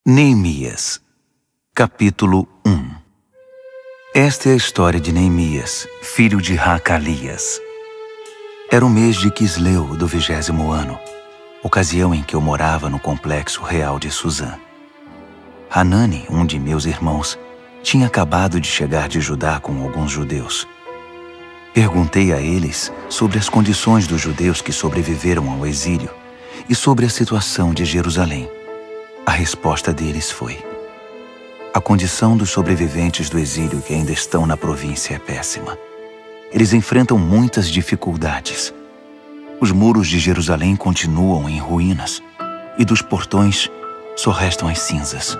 Neemias, capítulo 1. Esta é a história de Neemias, filho de Hacalias. Era o mês de Quisleu do 20º ano, ocasião em que eu morava no complexo real de Suzã. Hanani, um de meus irmãos, tinha acabado de chegar de Judá com alguns judeus. Perguntei a eles sobre as condições dos judeus que sobreviveram ao exílio e sobre a situação de Jerusalém. A resposta deles foi: a condição dos sobreviventes do exílio que ainda estão na província é péssima. Eles enfrentam muitas dificuldades. Os muros de Jerusalém continuam em ruínas e dos portões só restam as cinzas.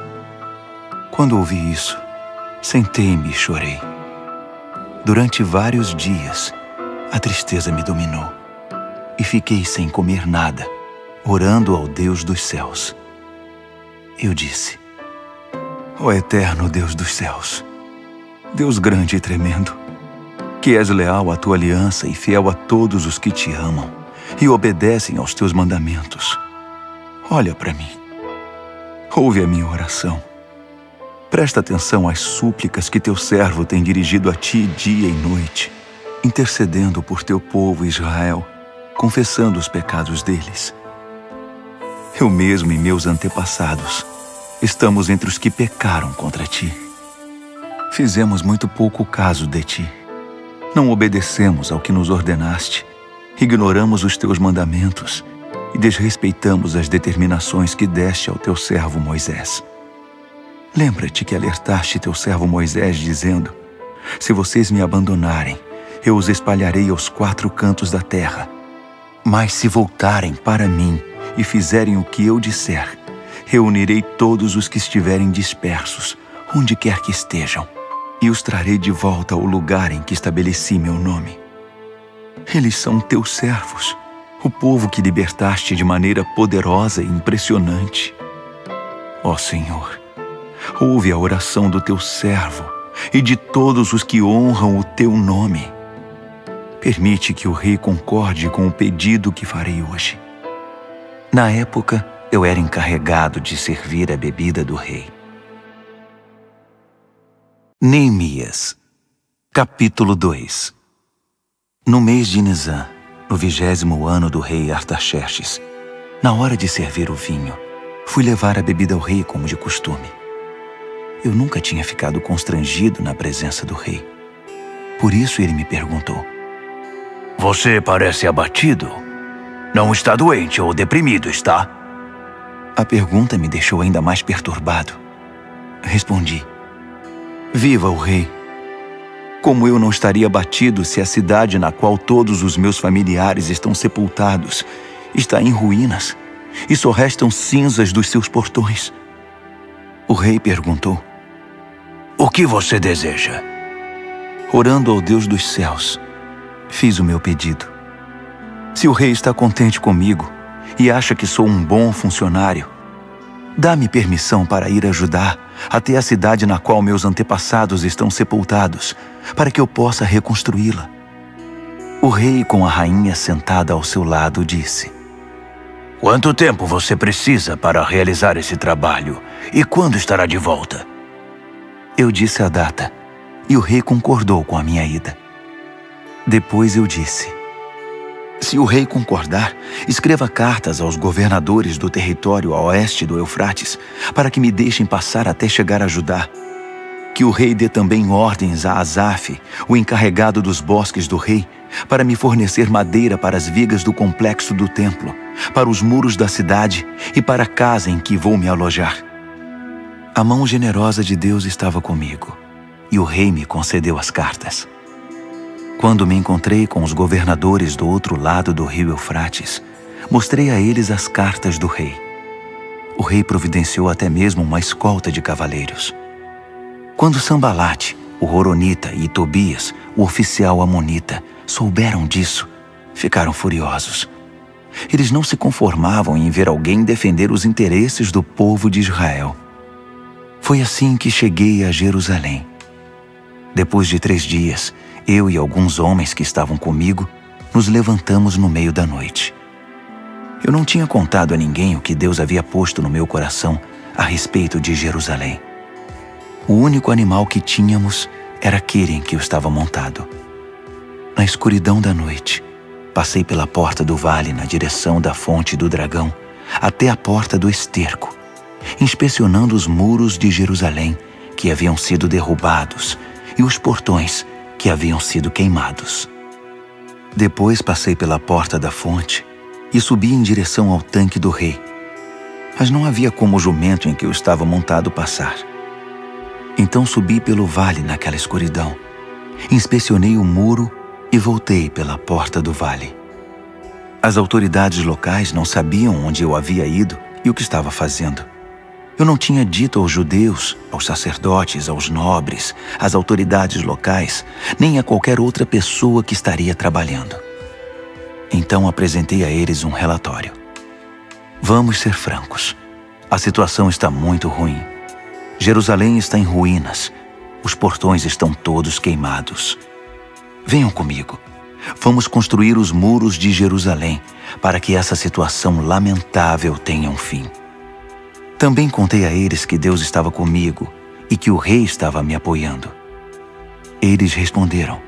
Quando ouvi isso, sentei-me e chorei. Durante vários dias, a tristeza me dominou e fiquei sem comer nada, orando ao Deus dos céus. Eu disse: ó eterno Deus dos céus, Deus grande e tremendo, que és leal à tua aliança e fiel a todos os que te amam e obedecem aos teus mandamentos, olha para mim, ouve a minha oração. Presta atenção às súplicas que teu servo tem dirigido a ti dia e noite, intercedendo por teu povo Israel, confessando os pecados deles. Eu mesmo e meus antepassados estamos entre os que pecaram contra ti. Fizemos muito pouco caso de ti. Não obedecemos ao que nos ordenaste, ignoramos os teus mandamentos e desrespeitamos as determinações que deste ao teu servo Moisés. Lembra-te que alertaste teu servo Moisés, dizendo: se vocês me abandonarem, eu os espalharei aos 4 cantos da terra. Mas se voltarem para mim e fizerem o que eu disser, reunirei todos os que estiverem dispersos, onde quer que estejam, e os trarei de volta ao lugar em que estabeleci meu nome. Eles são teus servos, o povo que libertaste de maneira poderosa e impressionante. Ó Senhor, ouve a oração do teu servo e de todos os que honram o teu nome. Permite que o rei concorde com o pedido que farei hoje. Na época, eu era encarregado de servir a bebida do rei. Neemias, capítulo 2. No mês de Nisã, no 20º ano do rei Artaxerxes, na hora de servir o vinho, fui levar a bebida ao rei como de costume. Eu nunca tinha ficado constrangido na presença do rei. Por isso ele me perguntou: você parece abatido? Não está doente ou deprimido, está? A pergunta me deixou ainda mais perturbado. Respondi: viva o rei! Como eu não estaria abatido se a cidade na qual todos os meus familiares estão sepultados está em ruínas e só restam cinzas dos seus portões? O rei perguntou: o que você deseja? Orando ao Deus dos céus, fiz o meu pedido. Se o rei está contente comigo e acha que sou um bom funcionário, dá-me permissão para ir ajudar até a cidade na qual meus antepassados estão sepultados, para que eu possa reconstruí-la. O rei, com a rainha sentada ao seu lado, disse: quanto tempo você precisa para realizar esse trabalho e quando estará de volta? Eu disse a data e o rei concordou com a minha ida. Depois eu disse: se o rei concordar, escreva cartas aos governadores do território a oeste do Eufrates, para que me deixem passar até chegar a Judá. Que o rei dê também ordens a Asaf, o encarregado dos bosques do rei, para me fornecer madeira para as vigas do complexo do templo, para os muros da cidade e para a casa em que vou me alojar. A mão generosa de Deus estava comigo, e o rei me concedeu as cartas. Quando me encontrei com os governadores do outro lado do rio Eufrates, mostrei a eles as cartas do rei. O rei providenciou até mesmo uma escolta de cavaleiros. Quando Sambalate, o Horonita, e Tobias, o oficial amonita, souberam disso, ficaram furiosos. Eles não se conformavam em ver alguém defender os interesses do povo de Israel. Foi assim que cheguei a Jerusalém. Depois de 3 dias, eu e alguns homens que estavam comigo nos levantamos no meio da noite. Eu não tinha contado a ninguém o que Deus havia posto no meu coração a respeito de Jerusalém. O único animal que tínhamos era aquele em que eu estava montado. Na escuridão da noite, passei pela porta do vale na direção da fonte do dragão até a porta do esterco, inspecionando os muros de Jerusalém que haviam sido derrubados e os portões que haviam sido queimados. Depois passei pela porta da fonte e subi em direção ao tanque do rei. Mas não havia como o jumento em que eu estava montado passar. Então subi pelo vale naquela escuridão, inspecionei o muro e voltei pela porta do vale. As autoridades locais não sabiam onde eu havia ido e o que estava fazendo. Eu não tinha dito aos judeus, aos sacerdotes, aos nobres, às autoridades locais, nem a qualquer outra pessoa que estaria trabalhando. Então apresentei a eles um relatório. Vamos ser francos. A situação está muito ruim. Jerusalém está em ruínas. Os portões estão todos queimados. Venham comigo. Vamos construir os muros de Jerusalém para que essa situação lamentável tenha um fim. Também contei a eles que Deus estava comigo e que o rei estava me apoiando. Eles responderam: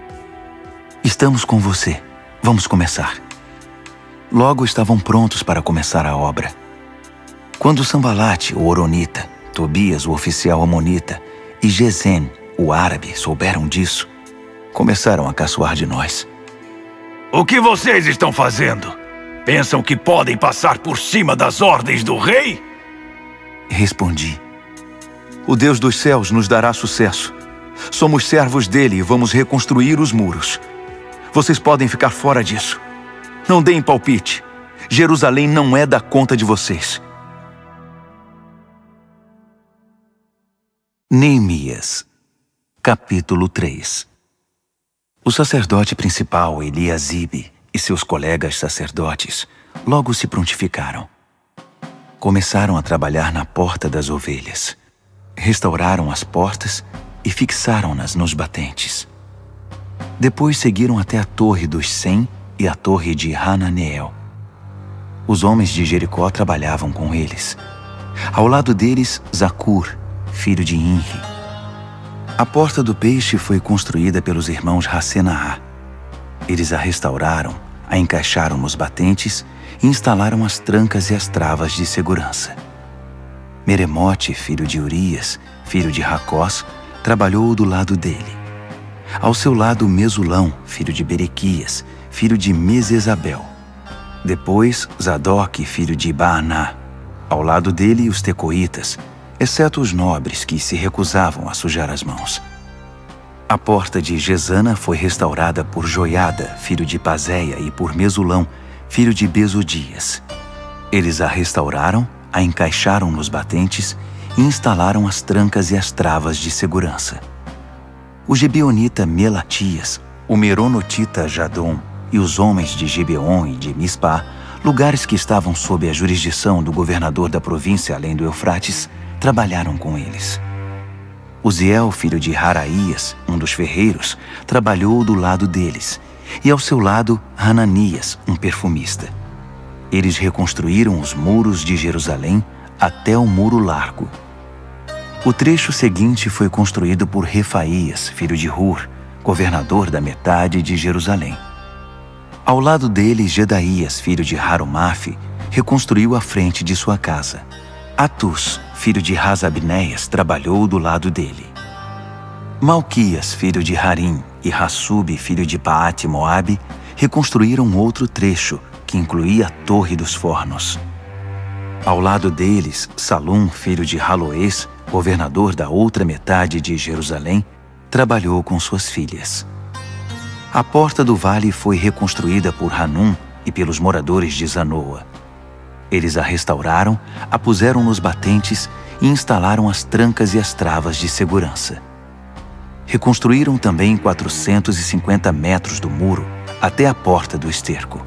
estamos com você. Vamos começar. Logo estavam prontos para começar a obra. Quando Sambalate, o horonita, Tobias, o oficial amonita, e Gesem, o árabe, souberam disso, começaram a caçoar de nós. O que vocês estão fazendo? Pensam que podem passar por cima das ordens do rei? Respondi: o Deus dos céus nos dará sucesso. Somos servos dele e vamos reconstruir os muros. Vocês podem ficar fora disso. Não deem palpite. Jerusalém não é da conta de vocês. Neemias, capítulo 3. O sacerdote principal, Eliasibe, e seus colegas sacerdotes logo se prontificaram. Começaram a trabalhar na porta das ovelhas. Restauraram as portas e fixaram-nas nos batentes. Depois seguiram até a torre dos 100 e a torre de Hananeel. Os homens de Jericó trabalhavam com eles. Ao lado deles, Zacur, filho de Inri. A porta do peixe foi construída pelos irmãos Hassenaá. Eles a restauraram, a encaixaram nos batentes e instalaram as trancas e as travas de segurança. Meremote, filho de Urias, filho de Racós, trabalhou do lado dele. Ao seu lado, Mesulão, filho de Berequias, filho de Mesesabel. Depois, Zadok, filho de Baaná. Ao lado dele, os tecoitas, exceto os nobres que se recusavam a sujar as mãos. A porta de Gesana foi restaurada por Joiada, filho de Pazéia, e por Mesulão, filho de Besodias. Eles a restauraram, a encaixaram nos batentes e instalaram as trancas e as travas de segurança. O gibeonita Melatias, o meronotita Jadom e os homens de Gibeon e de Mispá, lugares que estavam sob a jurisdição do governador da província além do Eufrates, trabalharam com eles. Uziel, filho de Haraías, um dos ferreiros, trabalhou do lado deles, e ao seu lado Hananias, um perfumista. Eles reconstruíram os muros de Jerusalém até o muro largo. O trecho seguinte foi construído por Refaías, filho de Hur, governador da metade de Jerusalém. Ao lado dele, Gedaías, filho de Harumaf, reconstruiu a frente de sua casa. Atus, filho de Rasabneias, trabalhou do lado dele. Malquias, filho de Harim, e Hassub, filho de Paate-Moabe, reconstruíram outro trecho, que incluía a Torre dos Fornos. Ao lado deles, Salum, filho de Haloés, governador da outra metade de Jerusalém, trabalhou com suas filhas. A porta do vale foi reconstruída por Hanum e pelos moradores de Zanoa. Eles a restauraram, a puseram nos batentes e instalaram as trancas e as travas de segurança. Reconstruíram também 450 metros do muro até a porta do esterco.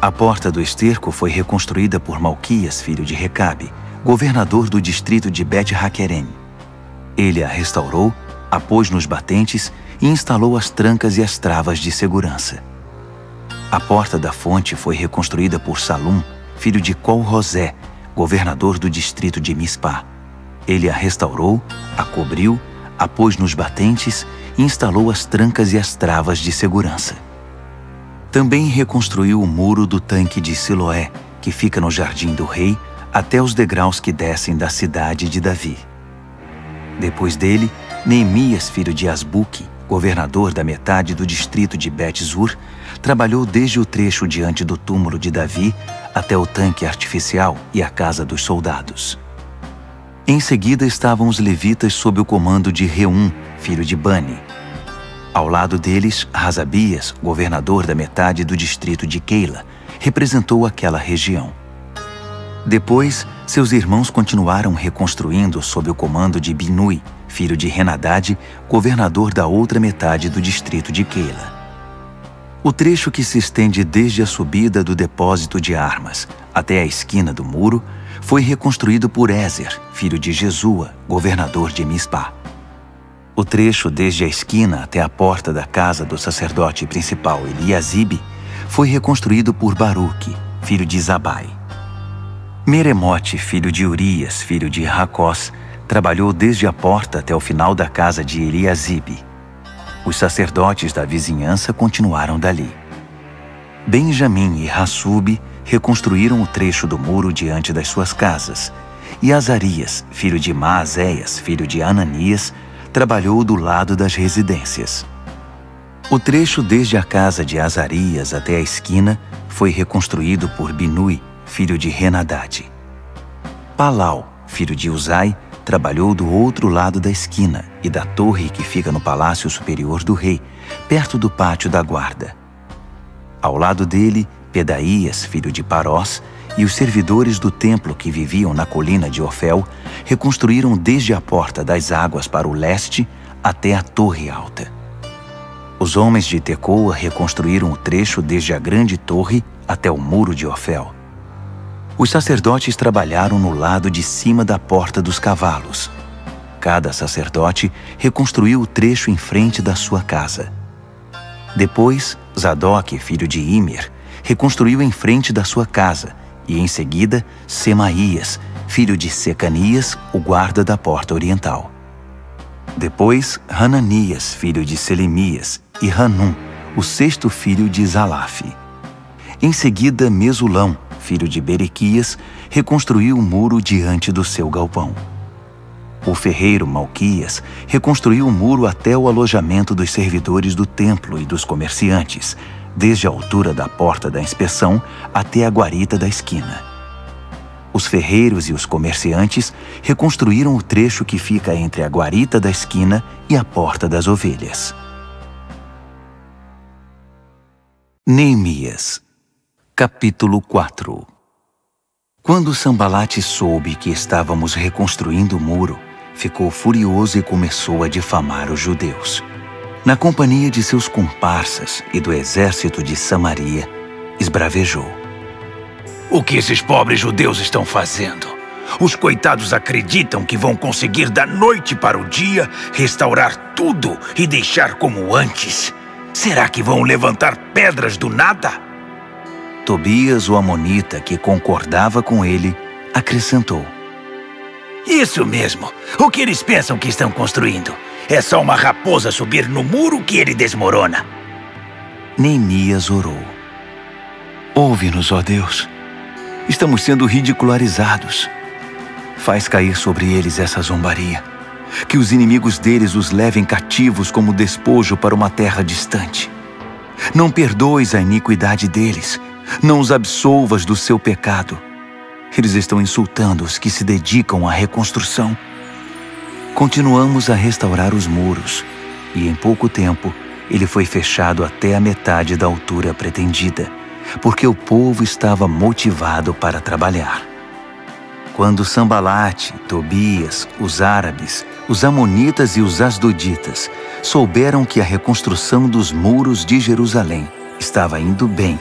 A porta do esterco foi reconstruída por Malquias, filho de Recabe, governador do distrito de Bet-Haquerem. Ele a restaurou, a pôs nos batentes e instalou as trancas e as travas de segurança. A porta da fonte foi reconstruída por Salum, filho de Col-Rosé, governador do distrito de Mispá. Ele a restaurou, a cobriu, a pôs nos batentes e instalou as trancas e as travas de segurança. Também reconstruiu o muro do tanque de Siloé, que fica no jardim do rei, até os degraus que descem da cidade de Davi. Depois dele, Neemias, filho de Asbuque, governador da metade do distrito de Bet-Zur, trabalhou desde o trecho diante do túmulo de Davi até o tanque artificial e a casa dos soldados. Em seguida estavam os levitas sob o comando de Reum, filho de Bani. Ao lado deles, Razabias, governador da metade do distrito de Keila, representou aquela região. Depois, seus irmãos continuaram reconstruindo sob o comando de Binui, filho de Henadade, governador da outra metade do distrito de Keila. O trecho que se estende desde a subida do depósito de armas até a esquina do muro foi reconstruído por Ézer, filho de Jesua, governador de Mispá. O trecho desde a esquina até a porta da casa do sacerdote principal Eliasibe foi reconstruído por Baruque, filho de Zabai. Meremote, filho de Urias, filho de Racós, trabalhou desde a porta até o final da casa de Eliasibe. Os sacerdotes da vizinhança continuaram dali. Benjamim e Hassube reconstruíram o trecho do muro diante das suas casas, e Azarias, filho de Maazéias, filho de Ananias, trabalhou do lado das residências. O trecho desde a casa de Azarias até a esquina foi reconstruído por Binui, filho de Henadade. Palau, filho de Uzai, trabalhou do outro lado da esquina e da torre que fica no palácio superior do rei, perto do pátio da guarda. Ao lado dele, Pedaías, filho de Parós, e os servidores do templo que viviam na colina de Ofel reconstruíram desde a porta das águas para o leste até a torre alta. Os homens de Tecoa reconstruíram o trecho desde a grande torre até o muro de Ofel. Os sacerdotes trabalharam no lado de cima da porta dos cavalos. Cada sacerdote reconstruiu o trecho em frente da sua casa. Depois, Zadok, filho de Imer, reconstruiu em frente da sua casa, e em seguida, Semaías, filho de Secanias, o guarda da porta oriental. Depois, Hananias, filho de Selemias, e Hanum, o sexto filho de Zalaf. Em seguida, Mesulão, filho de Berequias, reconstruiu o muro diante do seu galpão. O ferreiro Malquias reconstruiu o muro até o alojamento dos servidores do templo e dos comerciantes, desde a altura da porta da inspeção até a guarita da esquina. Os ferreiros e os comerciantes reconstruíram o trecho que fica entre a guarita da esquina e a porta das ovelhas. Neemias, capítulo 4. Quando Sambalate soube que estávamos reconstruindo o muro, ficou furioso e começou a difamar os judeus. Na companhia de seus comparsas e do exército de Samaria, esbravejou. O que esses pobres judeus estão fazendo? Os coitados acreditam que vão conseguir da noite para o dia restaurar tudo e deixar como antes. Será que vão levantar pedras do nada? Tobias, o amonita, que concordava com ele, acrescentou. Isso mesmo. O que eles pensam que estão construindo? É só uma raposa subir no muro que ele desmorona. Neemias orou. Ouve-nos, ó Deus. Estamos sendo ridicularizados. Faz cair sobre eles essa zombaria. Que os inimigos deles os levem cativos como despojo para uma terra distante. Não perdoes a iniquidade deles. Não os absolvas do seu pecado. Eles estão insultando os que se dedicam à reconstrução. Continuamos a restaurar os muros, e em pouco tempo ele foi fechado até a metade da altura pretendida, porque o povo estava motivado para trabalhar. Quando Sambalate, Tobias, os árabes, os amonitas e os asdoditas souberam que a reconstrução dos muros de Jerusalém estava indo bem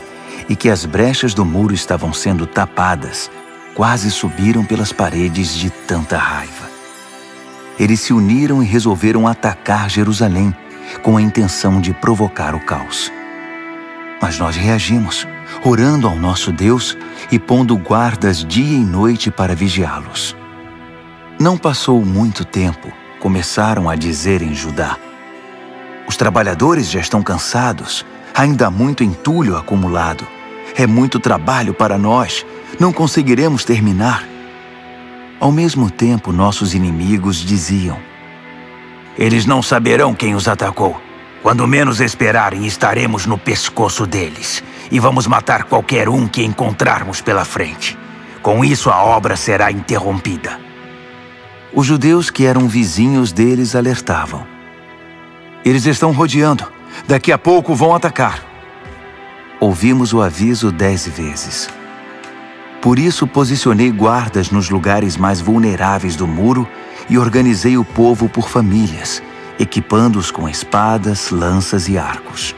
e que as brechas do muro estavam sendo tapadas, quase subiram pelas paredes de tanta raiva. Eles se uniram e resolveram atacar Jerusalém, com a intenção de provocar o caos. Mas nós reagimos, orando ao nosso Deus e pondo guardas dia e noite para vigiá-los. Não passou muito tempo, começaram a dizer em Judá: os trabalhadores já estão cansados, ainda há muito entulho acumulado. É muito trabalho para nós, não conseguiremos terminar. Ao mesmo tempo, nossos inimigos diziam: eles não saberão quem os atacou. Quando menos esperarem, estaremos no pescoço deles e vamos matar qualquer um que encontrarmos pela frente. Com isso, a obra será interrompida. Os judeus que eram vizinhos deles alertavam: eles estão rodeando. Daqui a pouco vão atacar. Ouvimos o aviso 10 vezes. Por isso posicionei guardas nos lugares mais vulneráveis do muro e organizei o povo por famílias, equipando-os com espadas, lanças e arcos.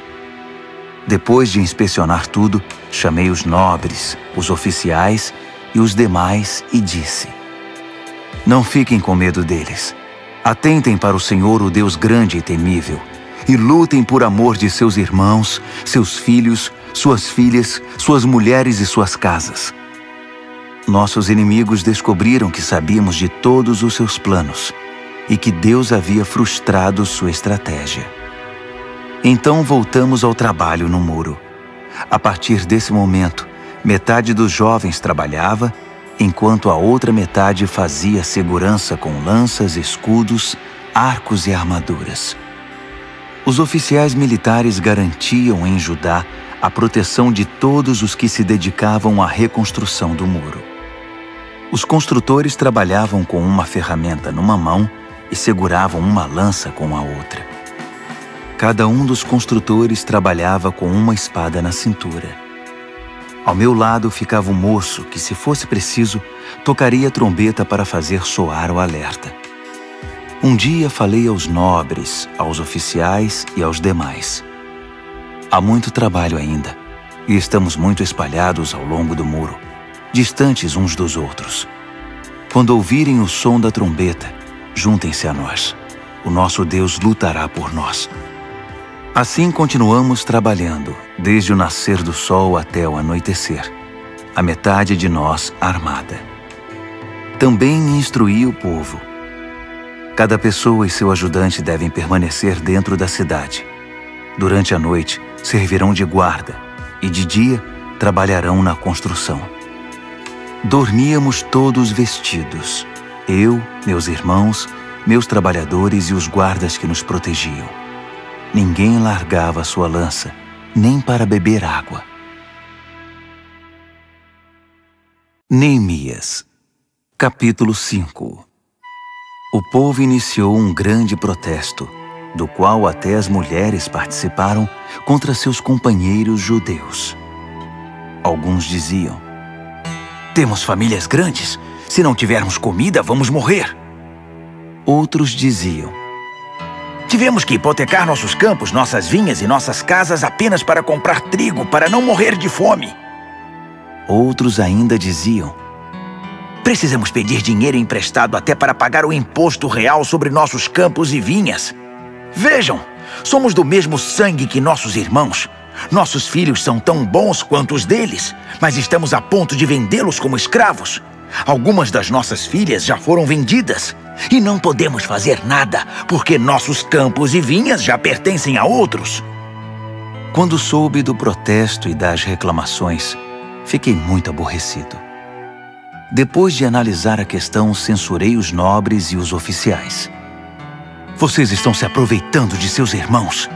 Depois de inspecionar tudo, chamei os nobres, os oficiais e os demais e disse: não fiquem com medo deles. Atentem para o Senhor, o Deus grande e temível, e lutem por amor de seus irmãos, seus filhos, suas filhas, suas mulheres e suas casas. Nossos inimigos descobriram que sabíamos de todos os seus planos e que Deus havia frustrado sua estratégia. Então voltamos ao trabalho no muro. A partir desse momento, metade dos jovens trabalhava, enquanto a outra metade fazia segurança com lanças, escudos, arcos e armaduras. Os oficiais militares garantiam em Judá a proteção de todos os que se dedicavam à reconstrução do muro. Os construtores trabalhavam com uma ferramenta numa mão e seguravam uma lança com a outra. Cada um dos construtores trabalhava com uma espada na cintura. Ao meu lado ficava um moço que, se fosse preciso, tocaria a trombeta para fazer soar o alerta. Um dia falei aos nobres, aos oficiais e aos demais: há muito trabalho ainda, e estamos muito espalhados ao longo do muro, distantes uns dos outros. Quando ouvirem o som da trombeta, juntem-se a nós. O nosso Deus lutará por nós. Assim continuamos trabalhando, desde o nascer do sol até o anoitecer, a metade de nós armada. Também instruí o povo: cada pessoa e seu ajudante devem permanecer dentro da cidade. Durante a noite, servirão de guarda, e de dia, trabalharão na construção. Dormíamos todos vestidos, eu, meus irmãos, meus trabalhadores e os guardas que nos protegiam. Ninguém largava sua lança, nem para beber água. Neemias, capítulo 5. O povo iniciou um grande protesto, do qual até as mulheres participaram, contra seus companheiros judeus. Alguns diziam: temos famílias grandes. Se não tivermos comida, vamos morrer. Outros diziam: tivemos que hipotecar nossos campos, nossas vinhas e nossas casas apenas para comprar trigo, para não morrer de fome. Outros ainda diziam: precisamos pedir dinheiro emprestado até para pagar o imposto real sobre nossos campos e vinhas. Vejam, somos do mesmo sangue que nossos irmãos. Nossos filhos são tão bons quanto os deles, mas estamos a ponto de vendê-los como escravos. Algumas das nossas filhas já foram vendidas e não podemos fazer nada, porque nossos campos e vinhas já pertencem a outros. Quando soube do protesto e das reclamações, fiquei muito aborrecido. Depois de analisar a questão, censurei os nobres e os oficiais. Vocês estão se aproveitando de seus irmãos.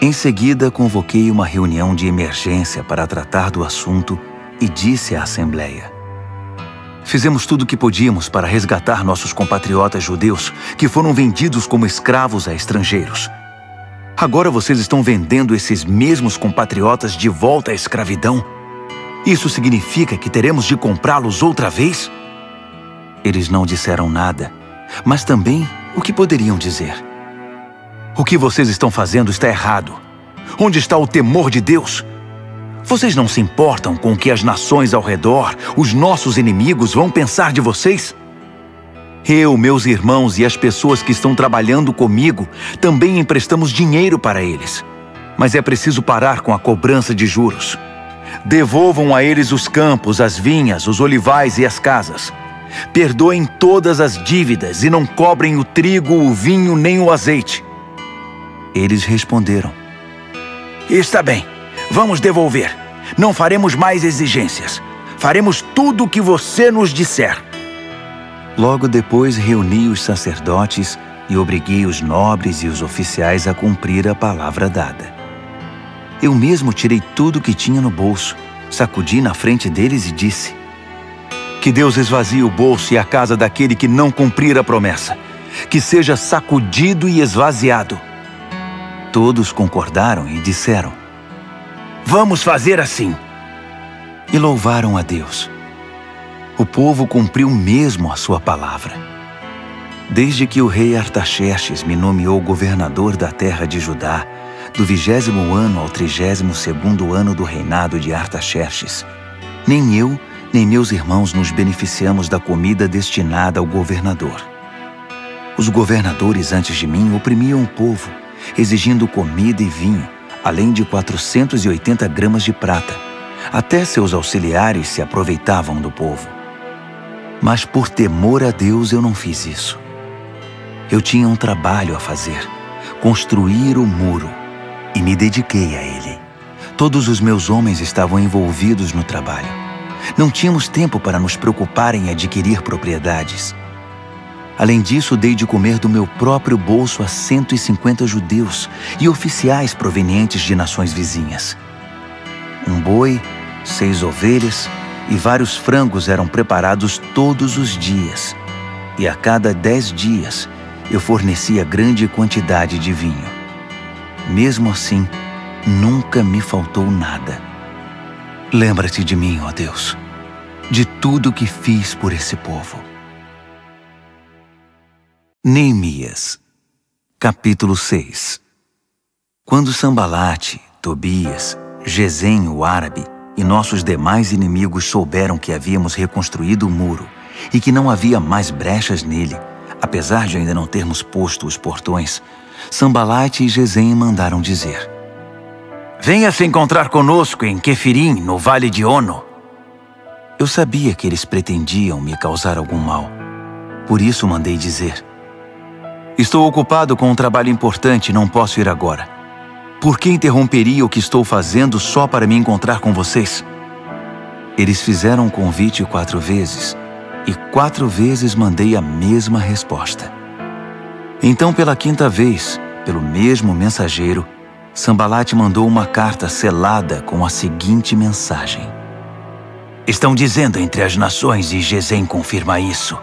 Em seguida, convoquei uma reunião de emergência para tratar do assunto e disse à Assembleia: fizemos tudo o que podíamos para resgatar nossos compatriotas judeus que foram vendidos como escravos a estrangeiros. Agora vocês estão vendendo esses mesmos compatriotas de volta à escravidão? Isso significa que teremos de comprá-los outra vez? Eles não disseram nada, mas também o que poderiam dizer? O que vocês estão fazendo está errado. Onde está o temor de Deus? Vocês não se importam com o que as nações ao redor, os nossos inimigos, vão pensar de vocês? Eu, meus irmãos e as pessoas que estão trabalhando comigo também emprestamos dinheiro para eles. Mas é preciso parar com a cobrança de juros. Devolvam a eles os campos, as vinhas, os olivais e as casas. Perdoem todas as dívidas e não cobrem o trigo, o vinho nem o azeite. Eles responderam: está bem, vamos devolver. Não faremos mais exigências. Faremos tudo o que você nos disser. Logo depois reuni os sacerdotes e obriguei os nobres e os oficiais a cumprir a palavra dada. Eu mesmo tirei tudo o que tinha no bolso, sacudi na frente deles e disse: que Deus esvazie o bolso e a casa daquele que não cumprir a promessa, que seja sacudido e esvaziado. Todos concordaram e disseram: vamos fazer assim. E louvaram a Deus. O povo cumpriu mesmo a sua palavra. Desde que o rei Artaxerxes me nomeou governador da terra de Judá, do 20º ano ao 32º ano do reinado de Artaxerxes, nem eu nem meus irmãos nos beneficiamos da comida destinada ao governador. Os governadores antes de mim oprimiam o povo, exigindo comida e vinho, além de 480 gramas de prata. Até seus auxiliares se aproveitavam do povo. Mas por temor a Deus eu não fiz isso. Eu tinha um trabalho a fazer, construir o muro, e me dediquei a ele. Todos os meus homens estavam envolvidos no trabalho. Não tínhamos tempo para nos preocupar em adquirir propriedades. Além disso, dei de comer do meu próprio bolso a 150 judeus e oficiais provenientes de nações vizinhas. Um boi, 6 ovelhas e vários frangos eram preparados todos os dias. E a cada 10 dias, eu fornecia grande quantidade de vinho. Mesmo assim, nunca me faltou nada. Lembra-te de mim, ó Deus, de tudo que fiz por esse povo. Neemias, capítulo 6. Quando Sambalate, Tobias, Gesem, o árabe, e nossos demais inimigos souberam que havíamos reconstruído o muro e que não havia mais brechas nele, apesar de ainda não termos posto os portões, Sambalate e Gesem mandaram dizer: venha se encontrar conosco em Quefirim, no vale de Ono. Eu sabia que eles pretendiam me causar algum mal. Por isso mandei dizer: estou ocupado com um trabalho importante e não posso ir agora. Por que interromperia o que estou fazendo só para me encontrar com vocês? Eles fizeram o convite 4 vezes, e 4 vezes mandei a mesma resposta. Então, pela 5ª vez, pelo mesmo mensageiro, Sambalate mandou uma carta selada com a seguinte mensagem: estão dizendo entre as nações, e Gesem confirma isso,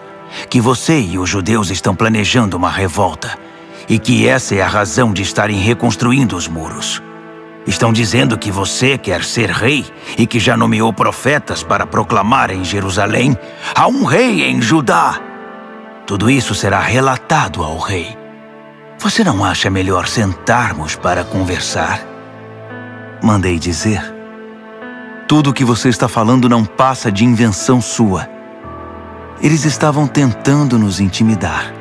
que você e os judeus estão planejando uma revolta, e que essa é a razão de estarem reconstruindo os muros. Estão dizendo que você quer ser rei e que já nomeou profetas para proclamar em Jerusalém: há um rei em Judá. Tudo isso será relatado ao rei. Você não acha melhor sentarmos para conversar? Mandei dizer: tudo o que você está falando não passa de invenção sua. Eles estavam tentando nos intimidar.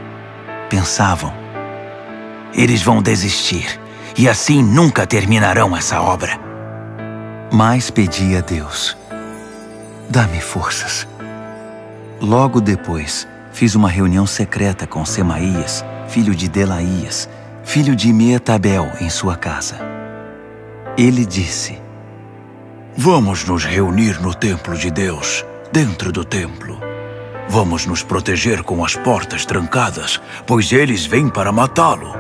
Pensavam: eles vão desistir, e assim nunca terminarão essa obra. Mas pedi a Deus: dá-me forças. Logo depois, fiz uma reunião secreta com Semaías, filho de Delaías, filho de Meetabel, em sua casa. Ele disse: vamos nos reunir no templo de Deus, dentro do templo. Vamos nos proteger com as portas trancadas, pois eles vêm para matá-lo.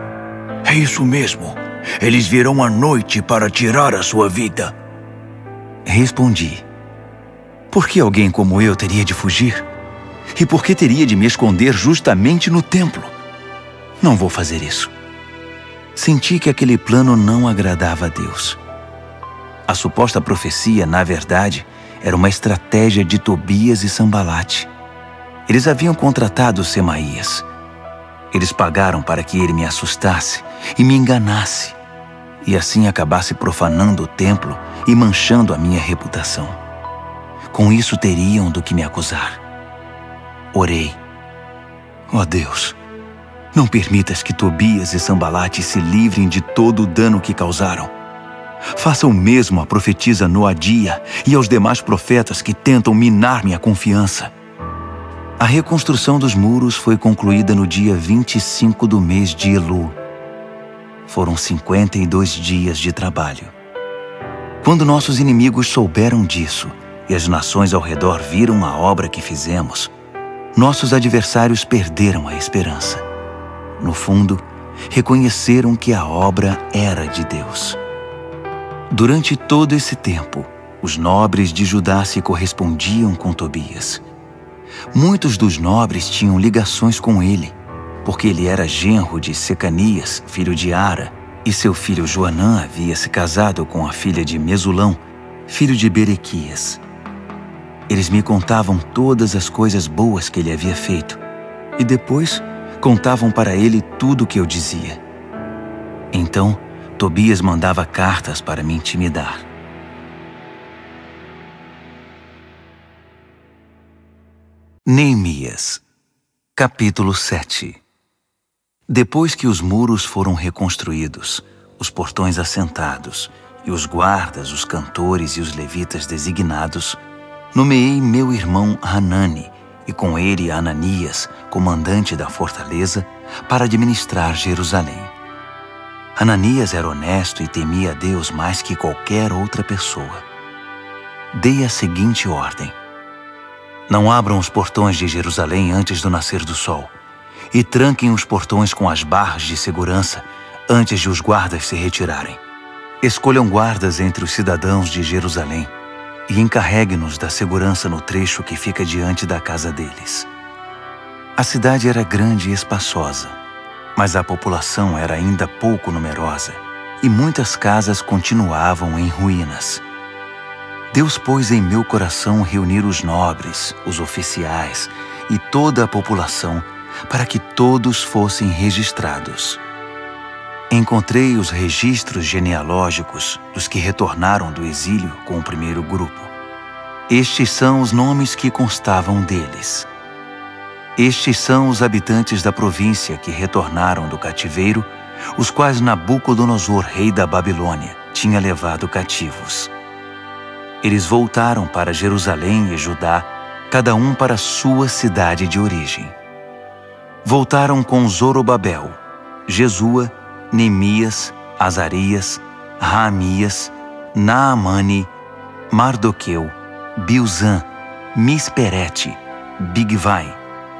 É isso mesmo. Eles virão à noite para tirar a sua vida. Respondi: por que alguém como eu teria de fugir? E por que teria de me esconder justamente no templo? Não vou fazer isso. Senti que aquele plano não agradava a Deus. A suposta profecia, na verdade, era uma estratégia de Tobias e Sambalate. Eles haviam contratado Semaías. Eles pagaram para que ele me assustasse e me enganasse, e assim acabasse profanando o templo e manchando a minha reputação. Com isso teriam do que me acusar. Orei: ó Deus, não permitas que Tobias e Sambalate se livrem de todo o dano que causaram. Faça o mesmo à profetisa Noadia e aos demais profetas que tentam minar minha confiança. A reconstrução dos muros foi concluída no dia 25 do mês de Elul. Foram 52 dias de trabalho. Quando nossos inimigos souberam disso e as nações ao redor viram a obra que fizemos, nossos adversários perderam a esperança. No fundo, reconheceram que a obra era de Deus. Durante todo esse tempo, os nobres de Judá se correspondiam com Tobias. Muitos dos nobres tinham ligações com ele, porque ele era genro de Secanias, filho de Ara, e seu filho Joanã havia se casado com a filha de Mesulão, filho de Berequias. Eles me contavam todas as coisas boas que ele havia feito, e depois contavam para ele tudo o que eu dizia. Então, Tobias mandava cartas para me intimidar. Neemias, capítulo 7. Depois que os muros foram reconstruídos, os portões assentados e os guardas, os cantores e os levitas designados, nomeei meu irmão Hanani e com ele Ananias, comandante da fortaleza, para administrar Jerusalém. Ananias era honesto e temia a Deus mais que qualquer outra pessoa. Dei a seguinte ordem: não abram os portões de Jerusalém antes do nascer do sol, e tranquem os portões com as barras de segurança antes de os guardas se retirarem. Escolham guardas entre os cidadãos de Jerusalém e encarregue-nos da segurança no trecho que fica diante da casa deles. A cidade era grande e espaçosa, mas a população era ainda pouco numerosa e muitas casas continuavam em ruínas. Deus pôs em meu coração reunir os nobres, os oficiais e toda a população para que todos fossem registrados. Encontrei os registros genealógicos dos que retornaram do exílio com o primeiro grupo. Estes são os nomes que constavam deles. Estes são os habitantes da província que retornaram do cativeiro, os quais Nabucodonosor, rei da Babilônia, tinha levado cativos. Eles voltaram para Jerusalém e Judá, cada um para sua cidade de origem. Voltaram com Zorobabel, Jesua, Neemias, Azarias, Raamias, Naamani, Mardoqueu, Bilzã, Misperete, Bigvai,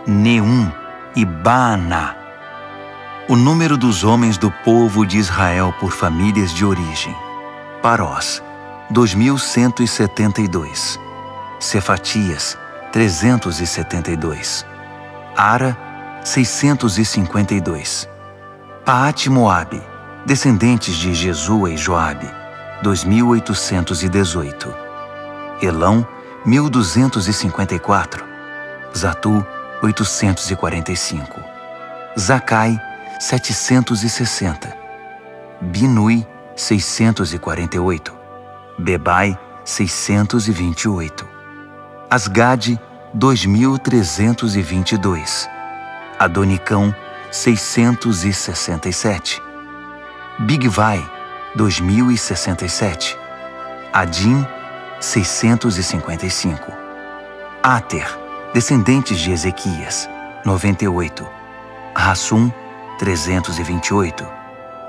Neum e Baaná. O número dos homens do povo de Israel por famílias de origem: Parós, 2.172. Cefatias, 372. Ara, 652. Paate-Moabe, descendentes de Jesua e Joabe, 2.818. Elão, 1.254. Zatu, 845. Zacai, 760. Binui, 648. Bebai, 628. Asgade, 2.322. Adonicão, 667. Bigvai, 2.067. Adim, 655. Ater, descendentes de Ezequias, 98. Rassum, 328.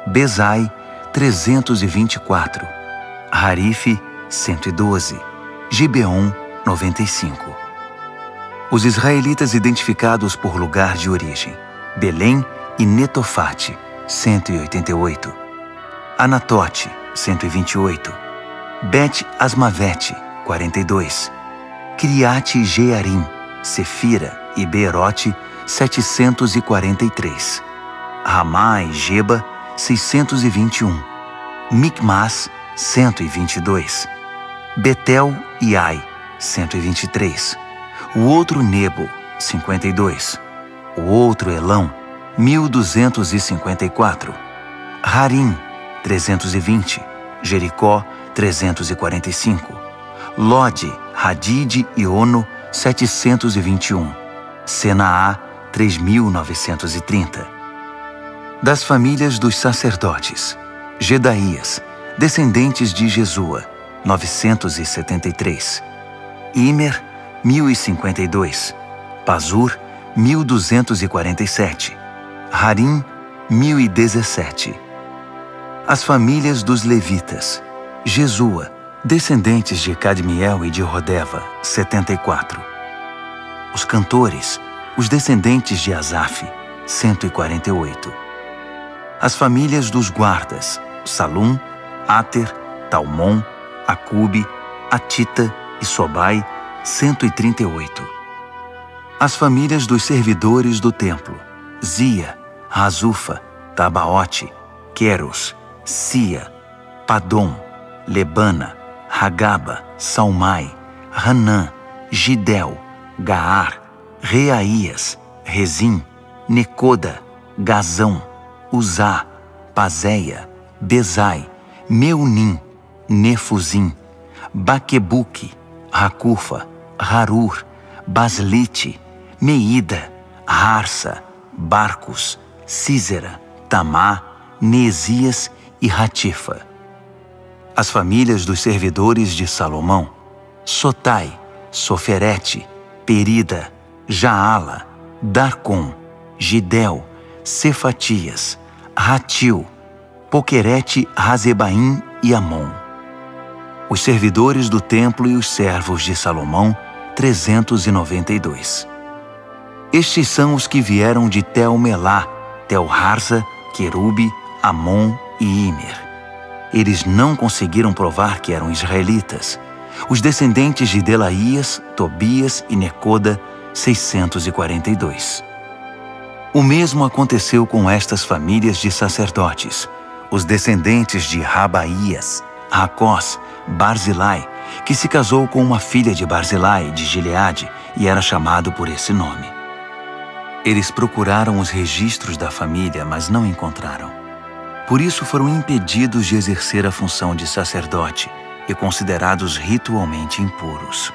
Bezai, 324. Harife, 112. Gibeon, 95. Os israelitas identificados por lugar de origem: Belém e Netofate, 188. Anatote, 128. Bet-Asmavete, 42. Criate Jearim, Sefira e Beerote, 743. Ramá e Geba, 621. Micmas, 122. Betel e Ai, 123. O outro Nebo, 52. O outro Elão, 1.254. Harim, 320. Jericó, 345. Lode, Hadide e Ono, 721. Senaá, 3.930. Das famílias dos sacerdotes: Gedaías, Descendentes de Jesua, 973. Imer, 1052. Pazur, 1247. Harim, 1017. As famílias dos levitas. Jesua, descendentes de Cadmiel e de Rodeva, 74. Os cantores, os descendentes de Asaf, 148. As famílias dos guardas, Salum, Ater, Talmon, Acube, Atita e Sobai, 138. As famílias dos servidores do templo, Zia, Razufa, Tabaote, Queros, Sia, Padom, Lebana, Hagaba, Salmai, Hanã, Gidel, Gaar, Reaías, Rezim, Necoda, Gazão, Uzá, Pazéia, Bezai, Meunim, Nefuzim, Baquebuque, Racufa, Harur, Baslite, Meida, Harsa, Barcos, Císera, Tamá, Neesias e Ratifa. As famílias dos servidores de Salomão, Sotai, Soferete, Perida, Jaala, Darcom, Gidel, Cefatias, Ratil, Poquerete, Razebaim e Amon. Os servidores do templo e os servos de Salomão, 392. Estes são os que vieram de Tel-Melá, Tel-Harza, Querube, Amon e Imer. Eles não conseguiram provar que eram israelitas. Os descendentes de Delaías, Tobias e Necoda, 642. O mesmo aconteceu com estas famílias de sacerdotes, os descendentes de Rabaías, Racós, Barzilai, que se casou com uma filha de Barzilai de Gileade e era chamado por esse nome. Eles procuraram os registros da família, mas não encontraram. Por isso foram impedidos de exercer a função de sacerdote e considerados ritualmente impuros.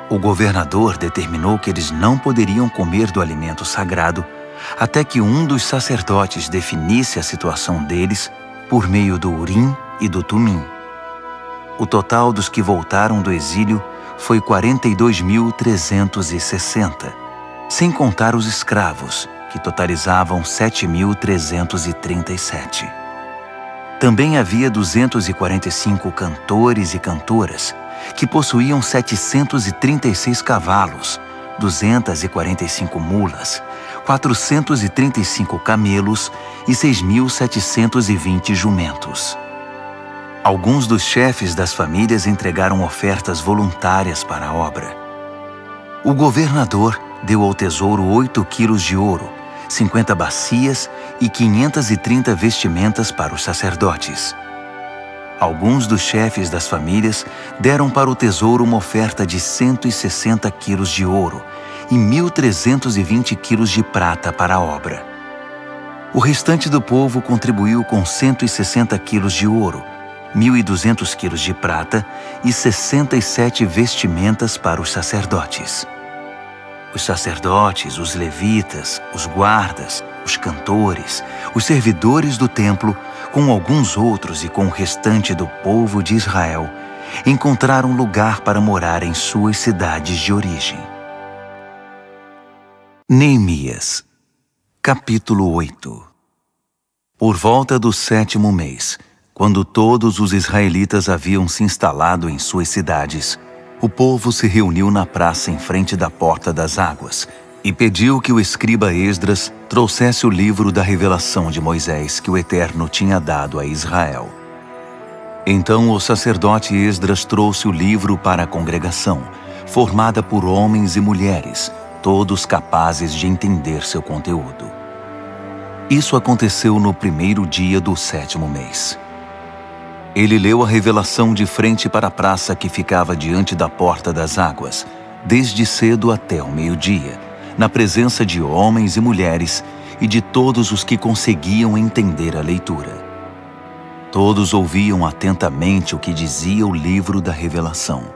O governador determinou que eles não poderiam comer do alimento sagrado até que um dos sacerdotes definisse a situação deles por meio do Urim e do Tumim. O total dos que voltaram do exílio foi 42.360, sem contar os escravos, que totalizavam 7.337. Também havia 245 cantores e cantoras, que possuíam 736 cavalos, 245 mulas, 435 camelos e 6.720 jumentos. Alguns dos chefes das famílias entregaram ofertas voluntárias para a obra. O governador deu ao tesouro 8 quilos de ouro, 50 bacias e 530 vestimentas para os sacerdotes. Alguns dos chefes das famílias deram para o tesouro uma oferta de 160 quilos de ouro e 1.320 quilos de prata para a obra. O restante do povo contribuiu com 160 quilos de ouro, 1.200 quilos de prata e 67 vestimentas para os sacerdotes. Os sacerdotes, os levitas, os guardas, os cantores, os servidores do templo, com alguns outros e com o restante do povo de Israel, encontraram lugar para morar em suas cidades de origem. Neemias, capítulo 8. Por volta do 7º mês, quando todos os israelitas haviam se instalado em suas cidades, o povo se reuniu na praça em frente da Porta das Águas e pediu que o escriba Esdras trouxesse o livro da revelação de Moisés que o Eterno tinha dado a Israel. Então o sacerdote Esdras trouxe o livro para a congregação, formada por homens e mulheres, todos capazes de entender seu conteúdo. Isso aconteceu no primeiro dia do 7º mês. Ele leu a revelação de frente para a praça que ficava diante da Porta das Águas, desde cedo até o meio-dia, na presença de homens e mulheres e de todos os que conseguiam entender a leitura. Todos ouviam atentamente o que dizia o livro da revelação.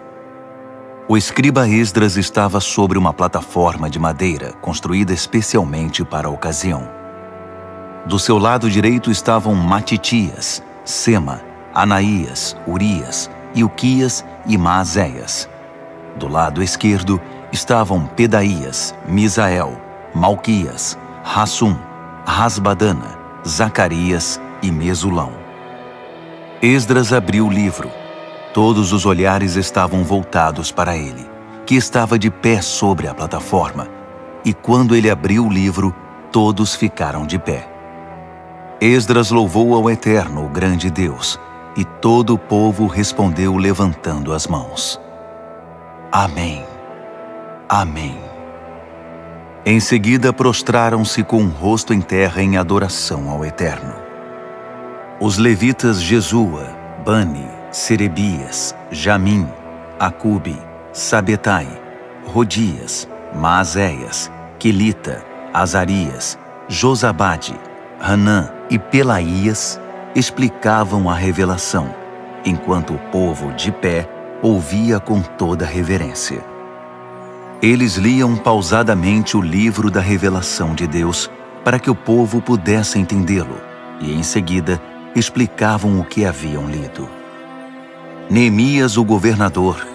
O escriba Esdras estava sobre uma plataforma de madeira construída especialmente para a ocasião. Do seu lado direito estavam Matitias, Sema, Anaías, Urias, Ilquias e Maazéias. Do lado esquerdo estavam Pedaías, Misael, Malquias, Hassum, Rasbadana, Zacarias e Mesulão. Esdras abriu o livro. Todos os olhares estavam voltados para ele, que estava de pé sobre a plataforma. E quando ele abriu o livro, todos ficaram de pé. Esdras louvou ao Eterno, o grande Deus, e todo o povo respondeu levantando as mãos. Amém. Amém. Em seguida prostraram-se com o rosto em terra em adoração ao Eterno. Os levitas Jesua, Bani, Serebias, Jamim, Acube, Sabetai, Rodias, Maazéias, Quelita, Azarias, Josabade, Hanã e Pelaías explicavam a revelação, enquanto o povo de pé ouvia com toda reverência. Eles liam pausadamente o livro da revelação de Deus para que o povo pudesse entendê-lo, e em seguida explicavam o que haviam lido. Neemias, o governador,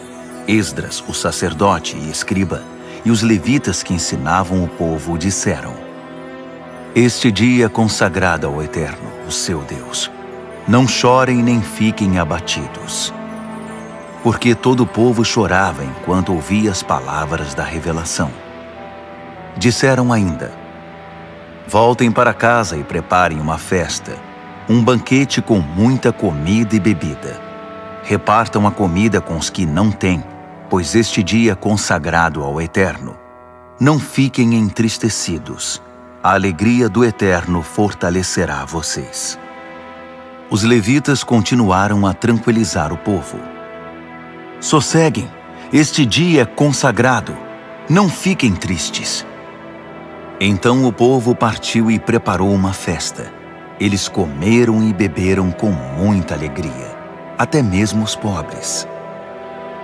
Esdras, o sacerdote e escriba, e os levitas que ensinavam o povo disseram: Este dia é consagrado ao Eterno, o seu Deus. Não chorem nem fiquem abatidos. Porque todo o povo chorava enquanto ouvia as palavras da revelação. Disseram ainda: Voltem para casa e preparem uma festa, um banquete com muita comida e bebida. Repartam a comida com os que não têm, pois este dia é consagrado ao Eterno. Não fiquem entristecidos. A alegria do Eterno fortalecerá vocês. Os levitas continuaram a tranquilizar o povo. Sosseguem, este dia é consagrado. Não fiquem tristes. Então o povo partiu e preparou uma festa. Eles comeram e beberam com muita alegria, até mesmo os pobres.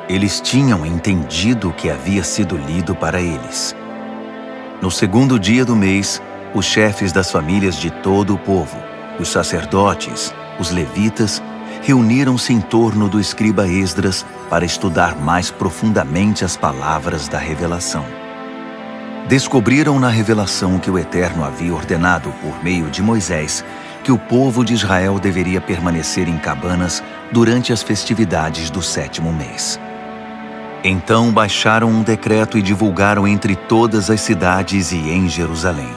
Eles tinham entendido o que havia sido lido para eles. No segundo dia do mês, os chefes das famílias de todo o povo, os sacerdotes, os levitas, reuniram-se em torno do escriba Esdras para estudar mais profundamente as palavras da revelação. Descobriram na revelação que o Eterno havia ordenado por meio de Moisés que o povo de Israel deveria permanecer em cabanas durante as festividades do 7º mês. Então baixaram um decreto e divulgaram entre todas as cidades e em Jerusalém: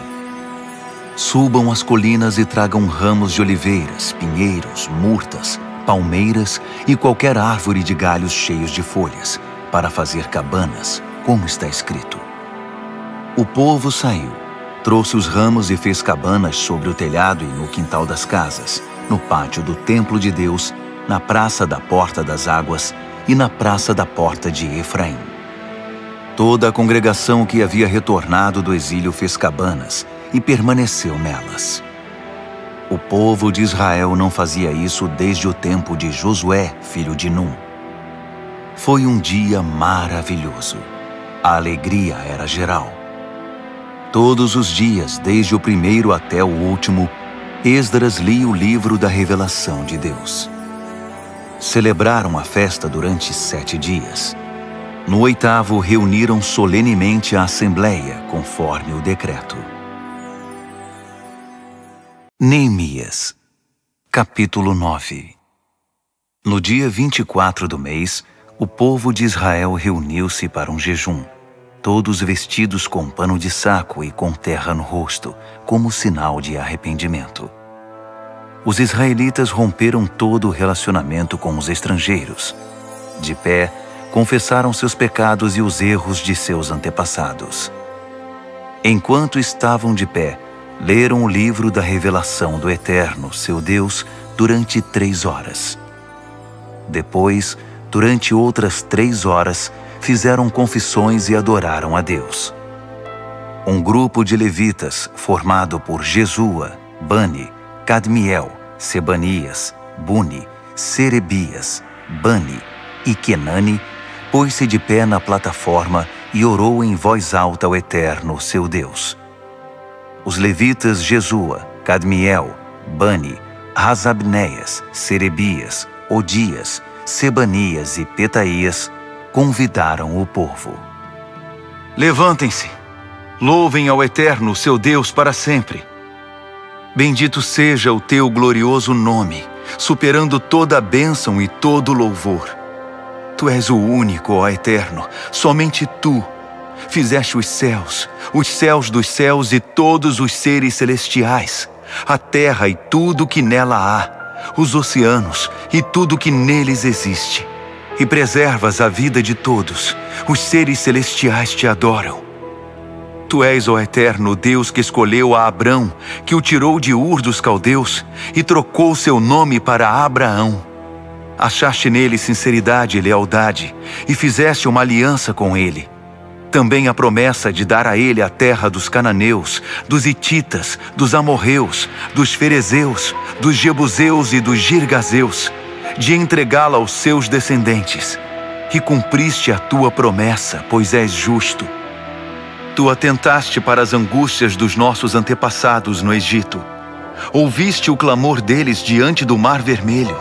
Subam as colinas e tragam ramos de oliveiras, pinheiros, murtas, palmeiras e qualquer árvore de galhos cheios de folhas, para fazer cabanas, como está escrito. O povo saiu, trouxe os ramos e fez cabanas sobre o telhado e no quintal das casas, no pátio do templo de Deus, na praça da Porta das Águas e na praça da Porta de Efraim. Toda a congregação que havia retornado do exílio fez cabanas e permaneceu nelas. O povo de Israel não fazia isso desde o tempo de Josué, filho de Num. Foi um dia maravilhoso. A alegria era geral. Todos os dias, desde o primeiro até o último, Esdras lia o livro da revelação de Deus. Celebraram a festa durante 7 dias. No 8º, reuniram solenemente a assembleia, conforme o decreto. Neemias, capítulo 9. No dia 24 do mês, o povo de Israel reuniu-se para um jejum, todos vestidos com pano de saco e com terra no rosto, como sinal de arrependimento. Os israelitas romperam todo o relacionamento com os estrangeiros. De pé, confessaram seus pecados e os erros de seus antepassados. Enquanto estavam de pé, leram o livro da revelação do Eterno, seu Deus, durante 3 horas. Depois, durante outras 3 horas, fizeram confissões e adoraram a Deus. Um grupo de levitas, formado por Jesua, Bani, Cadmiel, Sebanias, Buni, Serebias, Bani e Kenani, pôs-se de pé na plataforma e orou em voz alta ao Eterno, seu Deus. Os levitas Jesua, Cadmiel, Bani, Hasabneias, Serebias, Odias, Sebanias e Petaías convidaram o povo. Levantem-se, louvem ao Eterno, seu Deus, para sempre. Bendito seja o teu glorioso nome, superando toda a bênção e todo louvor. Tu és o único, ó Eterno, somente tu. Fizeste os céus dos céus e todos os seres celestiais, a terra e tudo que nela há, os oceanos e tudo que neles existe. E preservas a vida de todos, os seres celestiais te adoram. Tu és, ó Eterno, Deus que escolheu a Abrão, que o tirou de Ur dos Caldeus e trocou seu nome para Abraão. Achaste nele sinceridade e lealdade e fizeste uma aliança com ele. Também a promessa de dar a ele a terra dos cananeus, dos hititas, dos amorreus, dos ferezeus, dos jebuseus e dos girgazeus, de entregá-la aos seus descendentes. E cumpriste a tua promessa, pois és justo. Tu atentaste para as angústias dos nossos antepassados no Egito. Ouviste o clamor deles diante do Mar Vermelho.